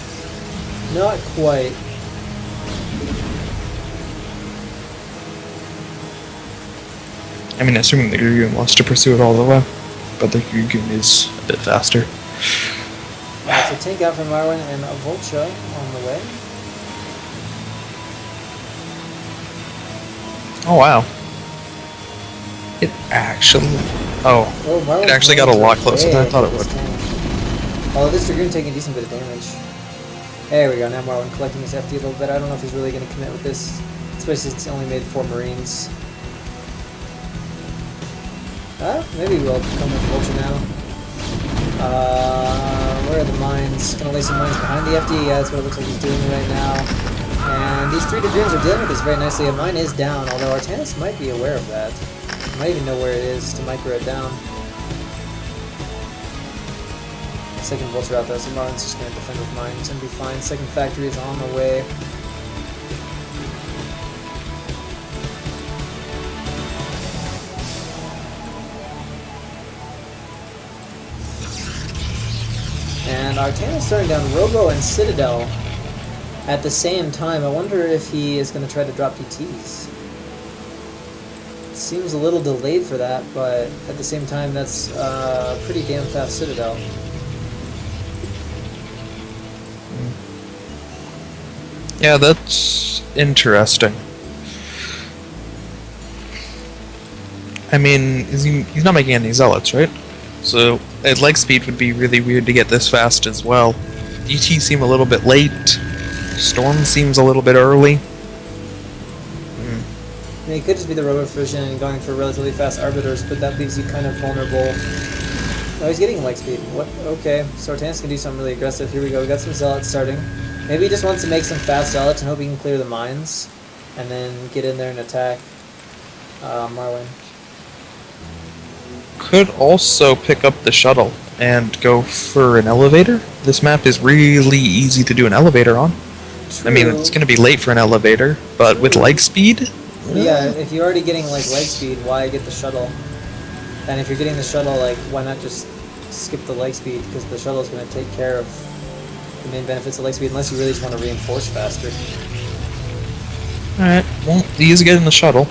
Not quite. I mean, assuming the Dragoon wants to pursue it all the way, but the Dragoon is a bit faster. Alright, so tank out from Marwin and a Vulture on the way. Oh wow! It actually, Marwin's it actually got a lot closer than I thought it would. Although this Dragoon taking a decent bit of damage. There we go. Now Marwin collecting his FD a little bit. I don't know if he's really going to commit with this, especially since he only made 4 Marines. Maybe we'll come with Vulture now. Where are the mines? Gonna lay some mines behind the FD. Yeah, that's what it looks like he's doing right now. And these 3 Dragoons are dealing with this very nicely. A mine is down, although Artanis might be aware of that. He might even know where it is to micro it down. Second Vulture out though, so Marvin's just gonna defend with mines and be fine. Second factory is on the way. And Artanis starting down Robo and Citadel at the same time. I wonder if he is going to try to drop PTs. It seems a little delayed for that, but at the same time, that's a pretty damn fast Citadel. Yeah, that's interesting. I mean, he's not making any zealots, right? So, at leg speed would be really weird to get this fast as well. DT seem a little bit late. Storm seems a little bit early. I mean, it could just be the Robo Fusion and going for relatively fast Arbiters, but that leaves you kind of vulnerable. Oh, he's getting leg speed. What? Okay, so Artanis can do something really aggressive. Here we go. We got some Zealots starting. Maybe he just wants to make some fast Zealots and hope he can clear the mines, and then get in there and attack Marwin. Could also pick up the shuttle and go for an elevator. This map is really easy to do an elevator on. I mean, it's going to be late for an elevator, but with leg speed? Yeah, if you're already getting like leg speed, why get the shuttle? And if you're getting the shuttle, like, why not just skip the leg speed? Because the shuttle is going to take care of the main benefits of leg speed, unless you really just want to reinforce faster. Alright, well, he is getting the shuttle.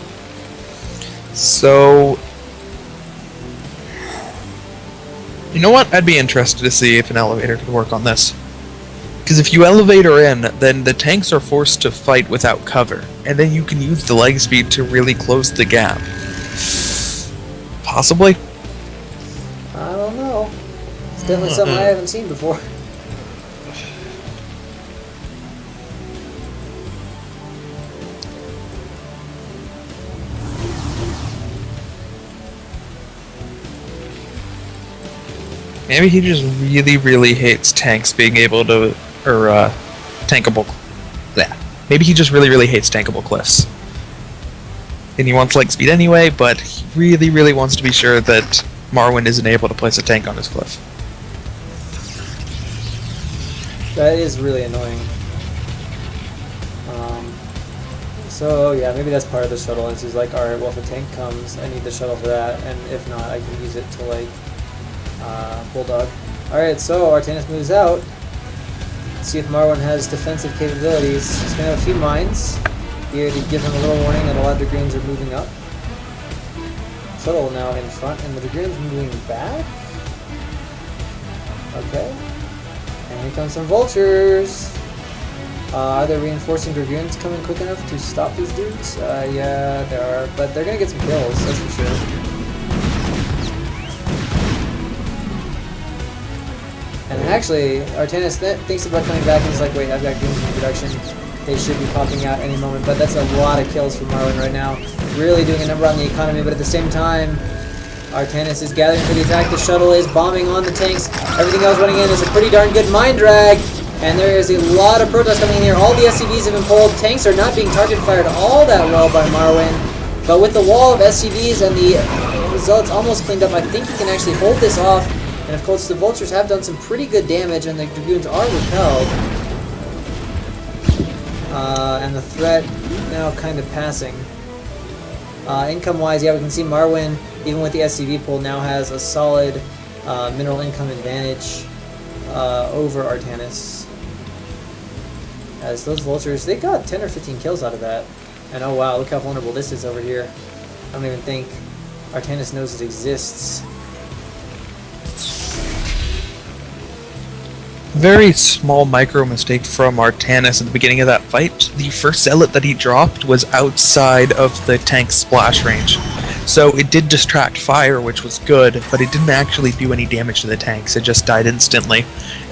So... You know what? I'd be interested to see if an elevator could work on this. Because if you elevate her in, then the tanks are forced to fight without cover. And then you can use the leg speed to really close the gap. Possibly? I don't know. It's definitely something I haven't seen before. Maybe he just really, really hates tanks being able to... or, tankable... Yeah. Maybe he just really, really hates tankable cliffs. And he wants leg speed anyway, but he really, really wants to be sure that Marwyn isn't able to place a tank on his cliff. That is really annoying. So yeah, maybe that's part of the shuttle. And he's like, alright, well if a tank comes, I need the shuttle for that, and if not, I can use it to like Bulldog. Alright, so Artanis moves out. Let's see if Marwyn has defensive capabilities. He's gonna have a few mines here to give him a little warning that a lot of Dragoons are moving up. Shuttle now in front, and the Dragoons moving back. Okay. And here comes some vultures. Are there reinforcing Dragoons coming quick enough to stop these dudes? Yeah, there are, but they're gonna get some kills, that's for sure. And actually, Artanis thinks about coming back and he's like, wait, I've got goons in production. They should be popping out any moment, but that's a lot of kills for Marwyn right now. Really doing a number on the economy, but at the same time, Artanis is gathering for the attack. The shuttle is bombing on the tanks. Everything else running in is a pretty darn good mine drag. And there is a lot of Protoss coming in here. All the SCVs have been pulled. Tanks are not being target fired all that well by Marwyn. But with the wall of SCVs and the results almost cleaned up, I think he can actually hold this off. And of course, the vultures have done some pretty good damage, and the Dragoons are repelled. And the threat now kind of passing. Income-wise, yeah, we can see Marwyn, even with the SCV pull, now has a solid mineral income advantage over Artanis. As those vultures, they got 10 or 15 kills out of that. And oh wow, look how vulnerable this is over here. I don't even think Artanis knows it exists. Very small micro mistake from Artanis at the beginning of that fight. The first zealot that he dropped was outside of the tank's splash range. So it did distract fire, which was good, but it didn't actually do any damage to the tanks. It just died instantly.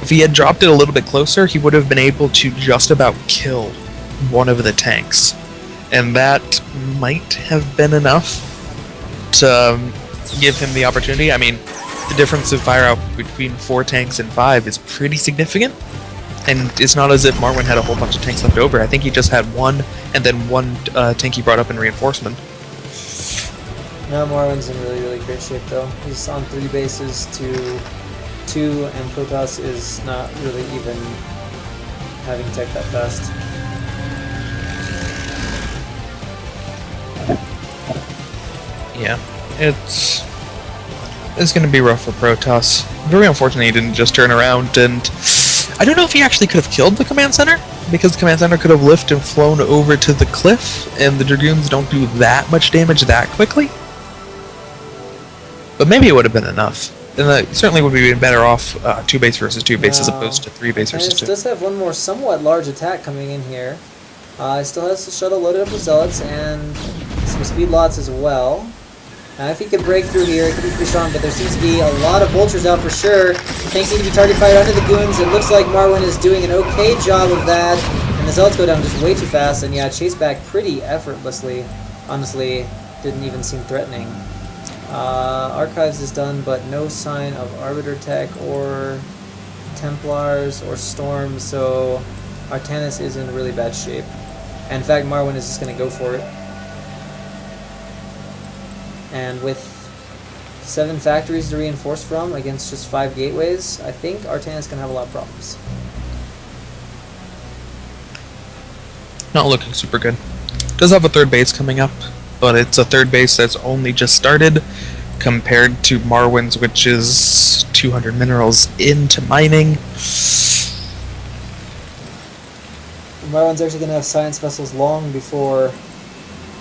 If he had dropped it a little bit closer, he would have been able to just about kill one of the tanks. And that might have been enough to give him the opportunity. I mean, the difference of fire out between 4 tanks and 5 is pretty significant. And it's not as if Marwyn had a whole bunch of tanks left over. I think he just had one, and then one tank he brought up in reinforcement. Now Marwyn's in really, really great shape though. He's on 3 bases to 2, and Protoss is not really even having tech that fast. Yeah, it's going to be rough for Protoss. Very unfortunate he didn't just turn around, and I don't know if he actually could have killed the command center, because the command center could have lifted and flown over to the cliff, and the Dragoons don't do that much damage that quickly. But maybe it would have been enough. And certainly would be better off 2 base versus 2 base as opposed to 3 base versus 2. It does have one more somewhat large attack coming in here. It still has the shuttle loaded up with zealots and some speed lots as well. Now if he could break through here, it could be pretty strong, but there seems to be a lot of vultures out for sure. Tanks need to be target fired under the goons. It looks like Marwyn is doing an okay job of that. And the zealots go down just way too fast, and yeah, chase back pretty effortlessly. Honestly, didn't even seem threatening. Archives is done, but no sign of Arbiter Tech or Templars or Storms, so Artanis is in really bad shape. And in fact, Marwyn is just going to go for it. And with 7 factories to reinforce from against just 5 gateways, I think Artanis can have a lot of problems. Not looking super good. Does have a third base coming up, but it's a third base that's only just started compared to Marwin's, which is 200 minerals into mining. Marwan's actually going to have science vessels long before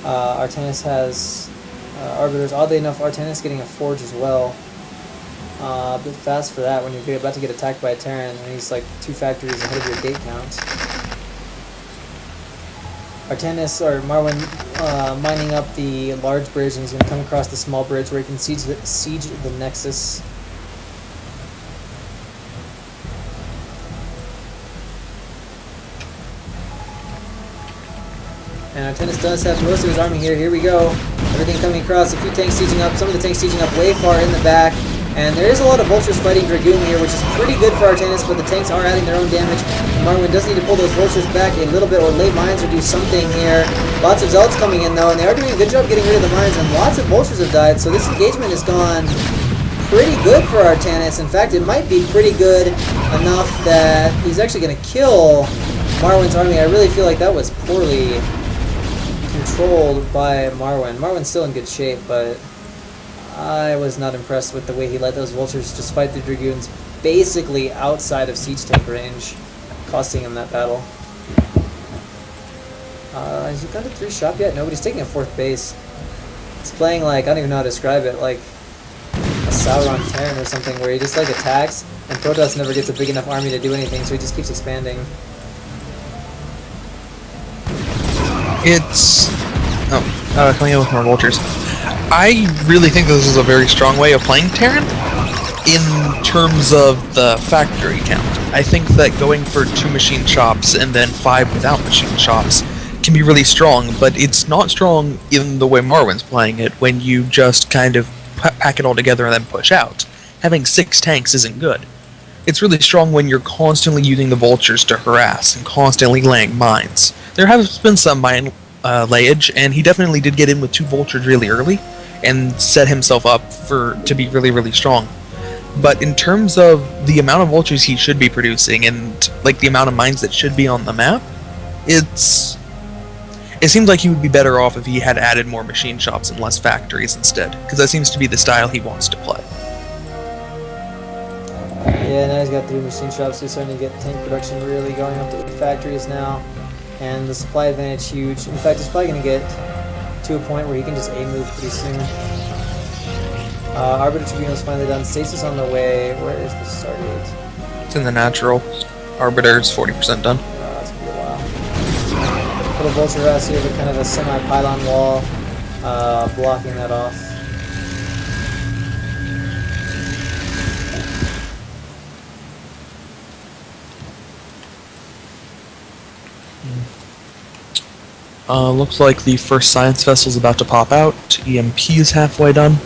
Artanis has arbiters. Oddly enough, Artanis getting a forge as well. A bit fast for that when you're about to get attacked by a Terran and he's like 2 factories ahead of your gate count. Artanis or Marwin mining up the large bridge, and he's going to come across the small bridge where he can siege the Nexus. And Artanis does have most of his army here. Here we go. Everything coming across. A few tanks sieging up. Some of the tanks sieging up way far in the back. And there is a lot of vultures fighting Dragoon here, which is pretty good for Artanis, but the tanks are adding their own damage. Marwin does need to pull those vultures back a little bit, or lay mines or do something here. Lots of zealots coming in though, and they are doing a good job getting rid of the mines, and lots of vultures have died, so this engagement has gone pretty good for Artanis. In fact, it might be pretty good enough that he's actually going to kill Marwin's army. I really feel like that was poorly controlled by Marwin. Marwin's still in good shape, but I was not impressed with the way he let those vultures just fight the Dragoons basically outside of siege tank range, costing him that battle. Has he gone to 3 shop yet? Nobody's taking a 4th base. It's playing like, I don't even know how to describe it, like a Sauron Terran or something, where he just like attacks, and Protoss never gets a big enough army to do anything, so he just keeps expanding. It's... coming in with more vultures. I really think this is a very strong way of playing Terran in terms of the factory count. I think that going for 2 machine shops and then 5 without machine shops can be really strong, but it's not strong in the way Marwin's playing it, when you just kind of pack it all together and then push out. Having 6 tanks isn't good. It's really strong when you're constantly using the vultures to harass and constantly laying mines. There has been some mine layage, and he definitely did get in with 2 vultures really early and set himself up to be really, really strong. But in terms of the amount of vultures he should be producing and like the amount of mines that should be on the map, it seems like he would be better off if he had added more machine shops and less factories instead, because that seems to be the style he wants to play. Yeah, now he's got 3 machine shops, so he's starting to get tank production really going up to 8 factories now, and the supply advantage huge. In fact, he's probably going to get to a point where he can just A-move pretty soon. Arbiter Tribunal's finally done. Stasis on the way. Where is the start date? It's in the natural. Arbiter's 40% done. That's going to be a while. Little vulture house here with kind of a semi-pylon wall blocking that off. Looks like the first science vessel's about to pop out. EMP is halfway done.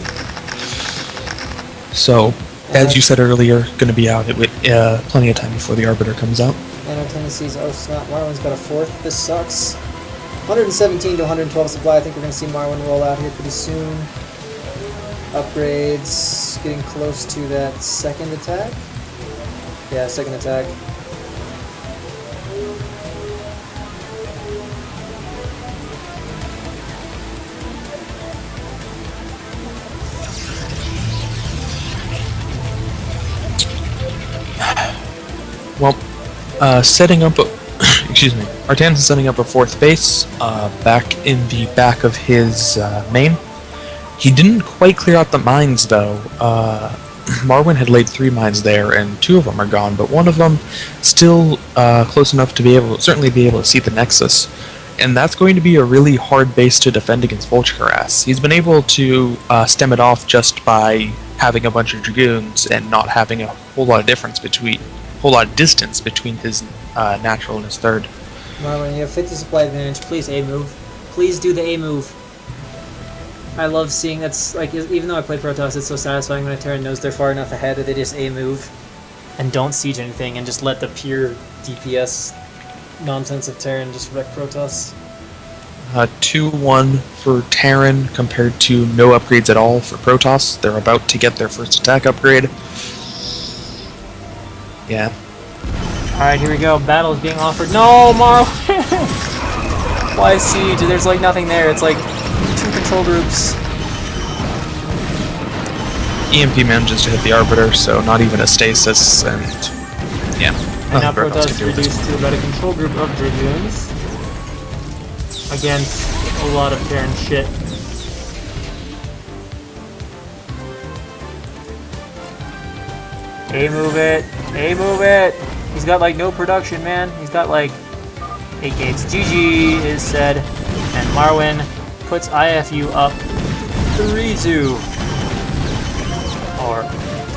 So, as you said earlier, going to be out with plenty of time before the Arbiter comes out. And our Tennessee's, oh snap, Marwin's got a 4th. This sucks. 117 to 112 supply. I think we're going to see Marwin roll out here pretty soon. Upgrades, getting close to that 2nd attack. Yeah, 2nd attack. Well, setting up a... excuse me. Artanis is setting up a 4th base back in the back of his main. He didn't quite clear out the mines, though. Marwin had laid 3 mines there, and 2 of them are gone, but one of them still close enough to certainly be able to see the Nexus. And that's going to be a really hard base to defend against Vulture Harass. He's been able to stem it off just by having a bunch of Dragoons and not having a whole lot of distance between his natural and his 3rd. Marwin, you have 50 supply advantage. Please A-move. Please do the A-move. I love seeing that's like, even though I play Protoss, it's so satisfying when a Terran knows they're far enough ahead that they just A-move and don't siege anything and just let the pure DPS nonsense of Terran just wreck Protoss. 2-1 for Terran compared to no upgrades at all for Protoss. They're about to get their first attack upgrade. Yeah. Alright, here we go. Battle is being offered. No, Marwin! Why siege? There's like nothing there. It's like 2 control groups. EMP manages to hit the Arbiter, so not even a stasis, and yeah. And now Nothing Protoss Protoss can do with this. reduced to about a control group of Dragoons against a lot of Terran shit. A-move it! A-move it! He's got like no production, man. He's got like 8 gates. GG is said, and Marwin puts iFU up 3-2. Or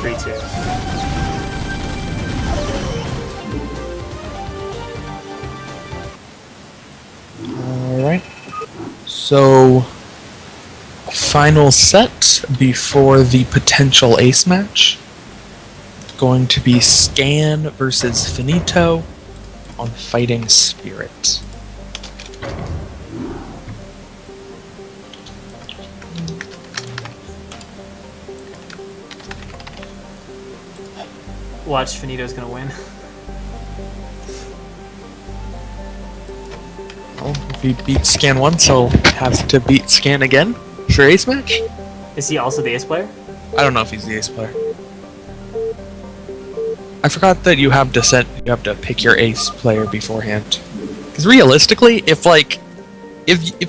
3-2. Alright. So, final set before the potential ace match. Going to be Scan versus Finito on Fighting Spirit. Watch, Finito's gonna win. Well, if he beats Scan once, he'll have to beat Scan again for ace match. Is he also the ace player? I don't know if he's the ace player. I forgot that you have to pick your ace player beforehand. Because realistically, if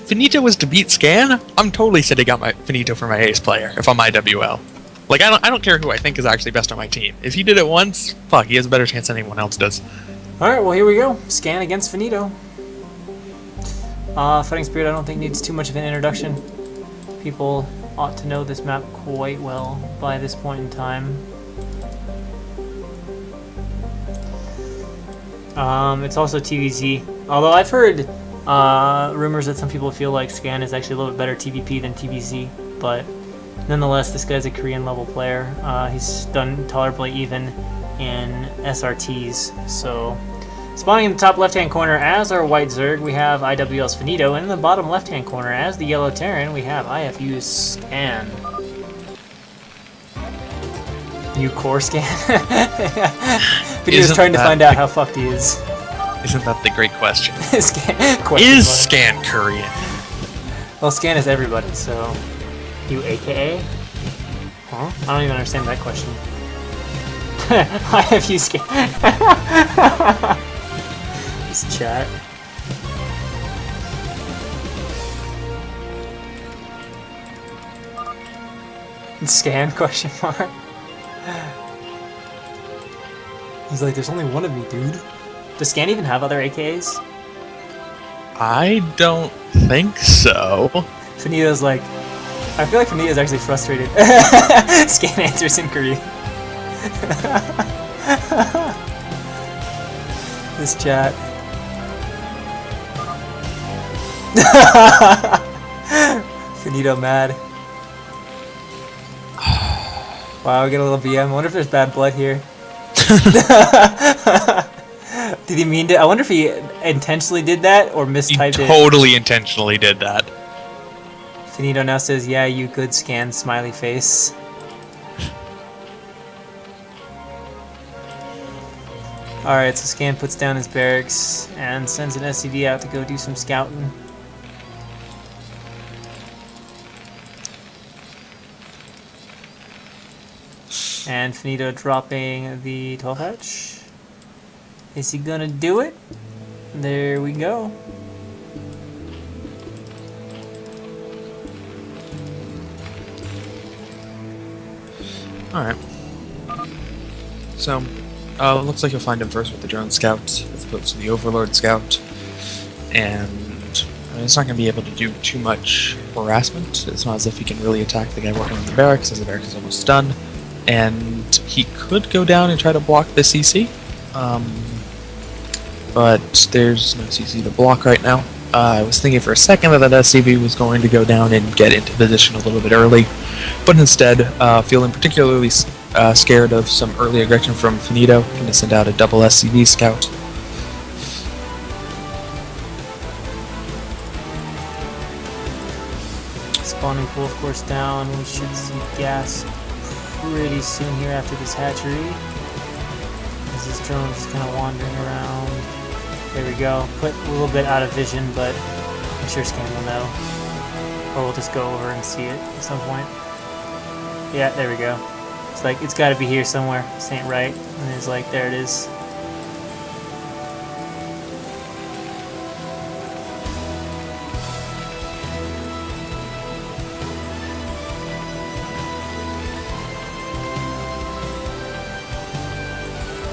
Finito was to beat Scan, I'm totally setting up my Finito for my ace player if I'm iwL. Like I don't care who I think is actually best on my team. If he did it once, fuck, he has a better chance than anyone else does. Alright, well here we go. Scan against Finito. Fighting Spirit I don't think needs too much of an introduction. People ought to know this map quite well by this point in time. It's also TVZ. Although I've heard rumors that some people feel like Scan is actually a little bit better TVP than TVZ, but nonetheless, this guy's a Korean level player. He's done tolerably even in SRTs. So, spawning in the top left-hand corner as our white Zerg, we have iwL's Finito, and in the bottom left-hand corner as the yellow Terran, we have iFU's Scan. New core Scan? Finito's trying to find out how fucked he is. Isn't that the great question? Scan, Is Scan Korean? Well, Scan is everybody, so... You AKA? Huh? I don't even understand that question. iFU Scan. This chat. Scan question mark. He's like, there's only one of me, dude. Does Scan even have other AKs? I don't think so. Finito's like, I feel like Finito's actually frustrated. Scan answers in Korean. This chat. Finito mad. Wow, we get a little BM. I wonder if there's bad blood here. Did he mean to? I wonder if he intentionally did that or mistyped it. Totally intentionally did that. Finito now says, yeah, you good Scan, smiley face. Alright, so Scan puts down his barracks and sends an SCV out to go do some scouting. And Finito dropping the 12 hatch. Is he gonna do it? There we go. Alright. So, looks like you'll find him first with the drone scout, as opposed to the overlord scout. And I mean, it's not going to be able to do too much harassment. It's not as if he can really attack the guy working on the barracks, as the barracks is almost done. And he could go down and try to block the CC. But there's no CC to block right now. I was thinking for a second that SCV was going to go down and get into position a little bit early, but instead, feeling particularly scared of some early aggression from Finito, going to send out a double SCV scout. Spawning pool, of course, down. We should see gas pretty soon here after this hatchery. As this drone is just kind of wandering around. There we go. Put a little bit out of vision, but I'm sure Scan will know. Or we'll just go over and see it at some point. Yeah, there we go. It's like, it's gotta be here somewhere. This ain't right. And it's like, there it is.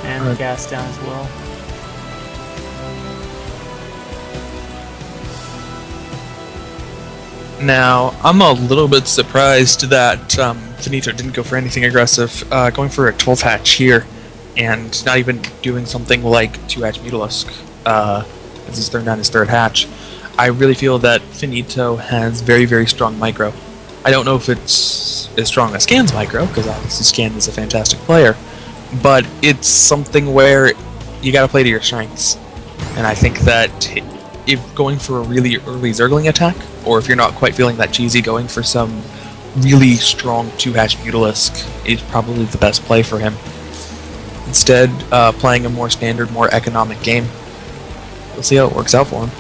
And the gas down as well. Now, I'm a little bit surprised that Finito didn't go for anything aggressive, going for a 12 hatch here, and not even doing something like 2 hatch Mutalisk, as he's throwing down his 3rd hatch. I really feel that Finito has very, very strong micro. I don't know if it's as strong as Scan's micro, because obviously Scan is a fantastic player, but it's something where you gotta play to your strengths. And I think that if going for a really early Zergling attack, or if you're not quite feeling that cheesy, going for some really strong 2-hatch Mutalisk is probably the best play for him. Instead, playing a more standard, more economic game. We'll see how it works out for him.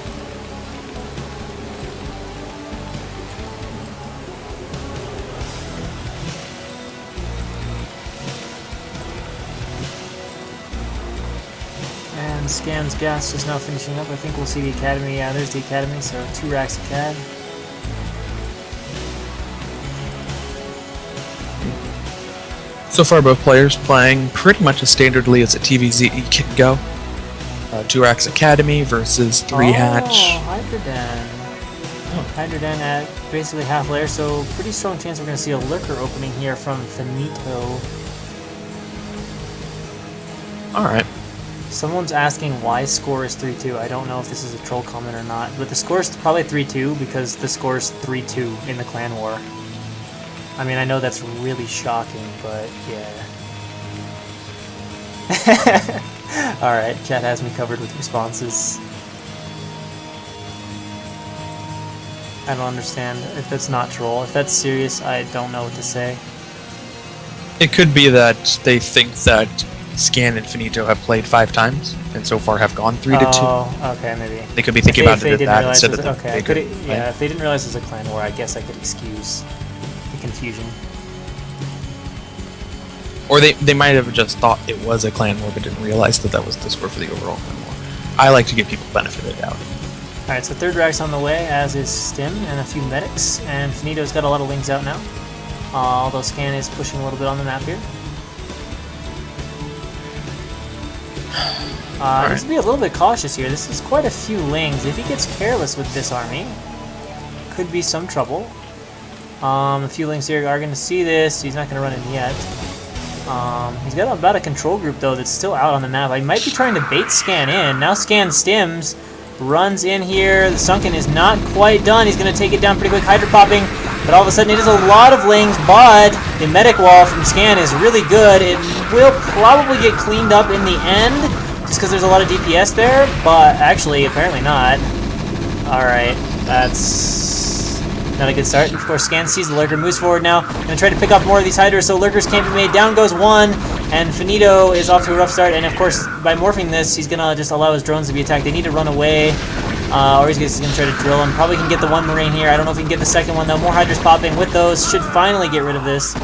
And Scan's gas just now finishing up. I think we'll see the Academy. Yeah, there's the Academy, so 2 racks of CAD. So far, both players playing pretty much as standardly as a TVZ can go. 2 racks Academy versus 3 hatch. Oh, Hydroden. Hydroden at basically half layer, so pretty strong chance we're going to see a Lurker opening here from Finito. Alright. Someone's asking why score is 3-2. I don't know if this is a troll comment or not, but the score is probably 3-2 because the score is 3-2 in the clan war. I mean, I know that's really shocking, but yeah. Alright, chat has me covered with responses. I don't understand if that's not troll. If that's serious, I don't know what to say. It could be that they think that Scan and Finito have played 5 times, and so far have gone 3-2. Oh, okay, maybe. They could be thinking about it as that instead of okay, yeah, if they didn't realize it was a clan war, I guess I could excuse the confusion. Or they might have just thought it was a clan war, but didn't realize that that was the score for the overall clan war. I like to give people the benefit of the doubt. Alright, so 3rd rack's on the way, as is Stim and a few medics, and Finito's got a lot of lings out now. Although Scan is pushing a little bit on the map here. Needs to be a little bit cautious here. This is quite a few lings. If he gets careless with this army, could be some trouble. A few lings here are going to see this. He's not going to run in yet. He's got about a control group, though, that's still out on the map. I might be trying to bait Scan in. Now Scan stims, runs in here. The Sunken is not quite done. He's going to take it down pretty quick. Hydra popping, but all of a sudden it is a lot of lings, but the medic wall from Scan is really good. It will probably get cleaned up in the end, just because there's a lot of DPS there, but actually, apparently not. Alright, that's not a good start. Of course, Scan sees the Lurker, moves forward now, gonna try to pick off more of these Hydras, so Lurkers can't be made. Down goes 1, and Finito is off to a rough start, and of course, by morphing this, he's gonna just allow his drones to be attacked. They need to run away, or he's just gonna try to drill him. Probably can get the 1 Marine here. I don't know if he can get the 2nd one, though. More Hydras popping with those. Should finally get rid of this.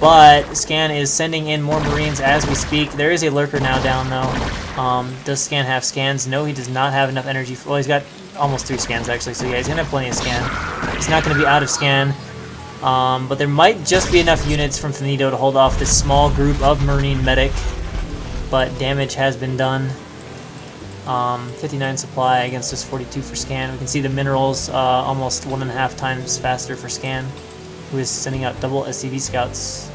But Scan is sending in more Marines as we speak. There is a Lurker now down, though. Does Scan have scans? No, he does not have enough energy. Well, he's got almost 3 scans, actually. So yeah, he's going to have plenty of scan. He's not going to be out of scan. But there might just be enough units from Finito to hold off this small group of Marine medic. But damage has been done. 59 supply against just 42 for Scan. We can see the minerals almost 1.5 times faster for Scan, who is sending out double SCV scouts,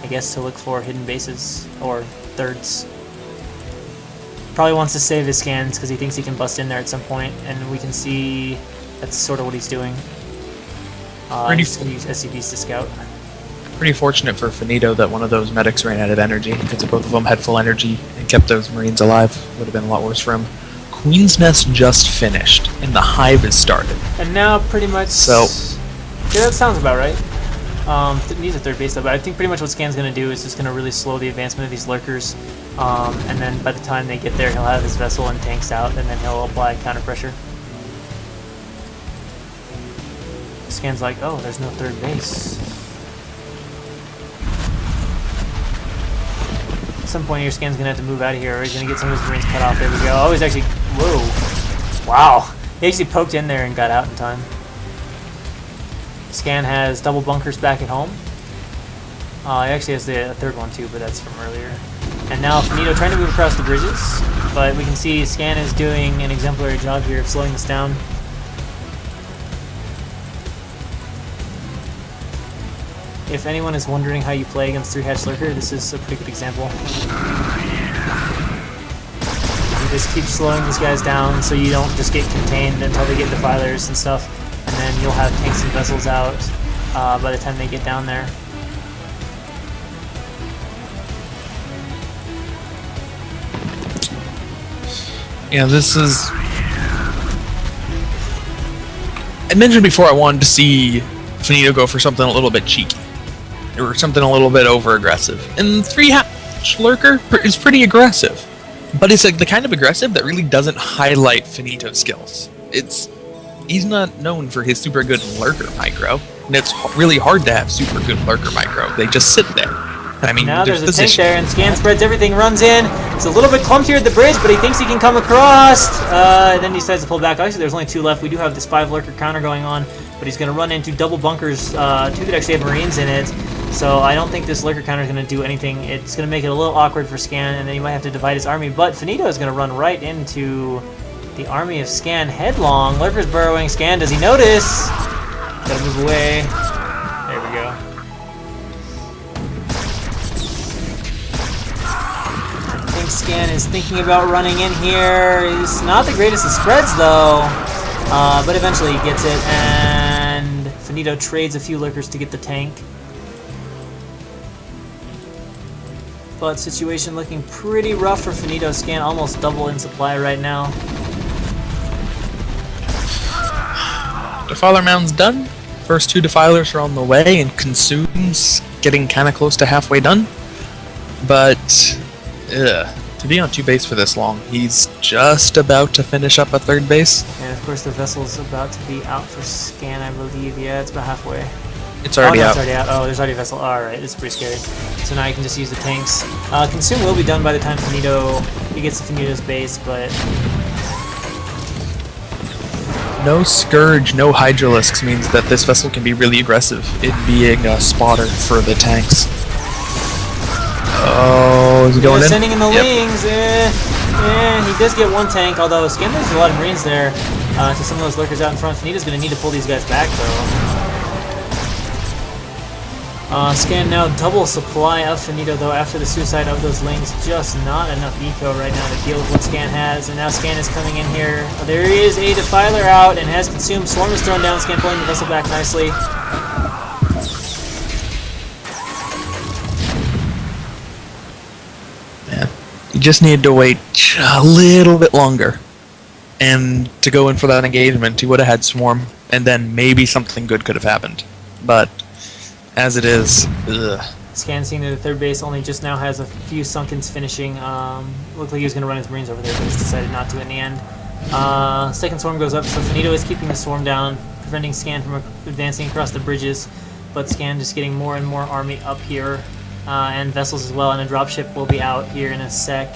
I guess, to look for hidden bases, or thirds. Probably wants to save his scans because he thinks he can bust in there at some point, and we can see that's sort of what he's doing. He's going to use SCVs to scout. Pretty fortunate for Finito that one of those medics ran out of energy, because if both of them had full energy and kept those Marines alive, it would have been a lot worse for him. Queen's Nest just finished, and the Hive has started. And now pretty much... So... yeah, that sounds about right. Needs a 3rd base though, but I think pretty much what Scan's going to do is just going to really slow the advancement of these Lurkers, and then by the time they get there, he'll have his vessel and tanks out, and then he'll apply counter pressure. Scan's like, oh, there's no third base. At some point here, Scan's gonna have to move out of here, or he's gonna get some of his Marines cut off. There we go. Oh, he's actually, whoa. Wow. He actually poked in there and got out in time. Scan has double bunkers back at home. He actually has the third one too, but that's from earlier. And now Finito trying to move across the bridges, but we can see Scan is doing an exemplary job here of slowing this down. If anyone is wondering how you play against 3-hatch Lurker, this is a pretty good example. You just keep slowing these guys down so you don't just get contained until they get defilers and stuff, and then you'll have tanks and vessels out by the time they get down there. Yeah, this is... I mentioned before I wanted to see Finito go for something a little bit cheeky. Or something a little bit over-aggressive. And 3-hatch Lurker is pretty aggressive. But it's like the kind of aggressive that really doesn't highlight Finito's skills. He's not known for his super good Lurker micro. And it's really hard to have super good Lurker micro. They just sit there. I mean, now there's a tank position. there, and Scan spreads everything, runs in. It's a little bit clumsier at the bridge, but he thinks he can come across. And then he decides to pull back. Actually, there's only 2 left. We do have this 5 Lurker counter going on, but he's going to run into double bunkers, 2 that actually have Marines in it. So I don't think this Lurker counter is going to do anything. It's going to make it a little awkward for Scan, and then he might have to divide his army. But Finito is going to run right into the army of Scan headlong. Lurker's burrowing. Scan, does he notice? Gotta move away. There we go. I think Scan is thinking about running in here. He's not the greatest of spreads, though. But eventually he gets it, and Finito trades a few Lurkers to get the tank. But situation looking pretty rough for Finito. Scan almost double in supply right now. Defiler mound's done. First 2 defilers are on the way, and Consume's getting kind of close to halfway done. But to be on 2 base for this long, he's just about to finish up a 3rd base. And of course the vessel's about to be out for Scan, I believe. Yeah, it's about halfway. It's already oh, no, out. It's already out. Oh, there's already a vessel. Alright, it's pretty scary. So now you can just use the tanks. Consume will be done by the time he gets to Finito's base, but... No Scourge, no Hydralisks means that this vessel can be really aggressive in being a spotter for the tanks. Oh, is he going in? Sending in the Yep. wings. He does get 1 tank, although Scan loses a lot of Marines there to some of those Lurkers out in front. Finito's going to need to pull these guys back, though. Scan now double supply of Finito, though, after the suicide of those lings. Just not enough eco right now to deal with what Scan has. And now Scan is coming in here. There is a Defiler out and has consumed. Swarm is thrown down. Scan pulling the vessel back nicely. Man, you just need to wait a little bit longer. And to go in for that engagement, he would have had Swarm, and then maybe something good could have happened. But as it is, ugh. Scan seeing that the 3rd base only just now has a few Sunkens finishing. Looked like he was going to run his Marines over there, but he's decided not to in the end. 2nd Swarm goes up, so Finito is keeping the Swarm down, preventing Scan from advancing across the bridges. But Scan just getting more and more army up here, and vessels as well, and a dropship will be out here in a sec.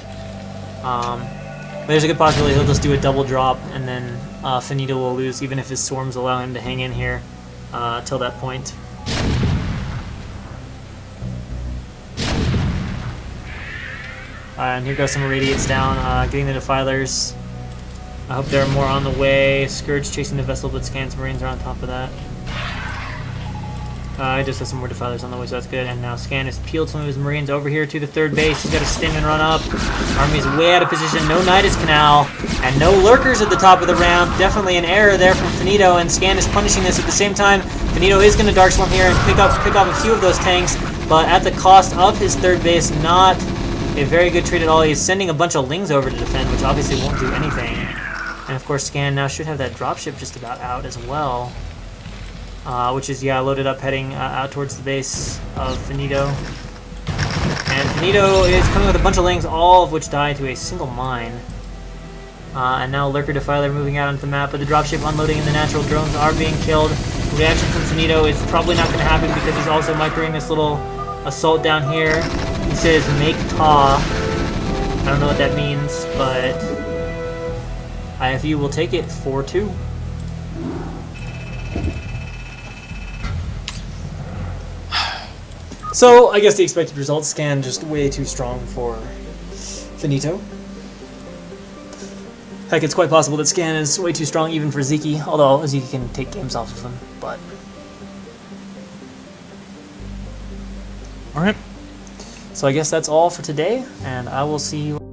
But there's a good possibility he'll just do a double drop, and then Finito will lose, even if his Swarms allow him to hang in here till that point. And here goes some Irradiates down, getting the Defilers. I hope there are more on the way. Scourge chasing the vessel, but Scan's Marines are on top of that. I just have some more Defilers on the way, so that's good. And now Scan has peeled some of his Marines over here to the 3rd base. He's got to stim and run up. Army's way out of position. No Nidus Canal. And no Lurkers at the top of the ramp. Definitely an error there from Finito, and Scan is punishing this at the same time. Finito is going to Dark Swarm here and pick off a few of those tanks, but at the cost of his 3rd base. Not a very good trade at all. He's sending a bunch of Lings over to defend, which obviously won't do anything. And of course Scan now should have that dropship just about out as well. Which is, yeah, loaded up, heading out towards the base of Finito. And Finito is coming with a bunch of Lings, all of which die to a single mine. And now Lurker Defiler moving out onto the map, but the dropship unloading and the natural drones are being killed. reaction from Finito is probably not going to happen because he's also microing this little assault down here. He says make taw. I don't know what that means, but iFU will take it 4-2. So I guess the expected results scan just way too strong for Finito. Heck, it's quite possible that scan is way too strong even for Ziki, although Ziki can take games off of him, but... Alright. So I guess that's all for today, and I will see you...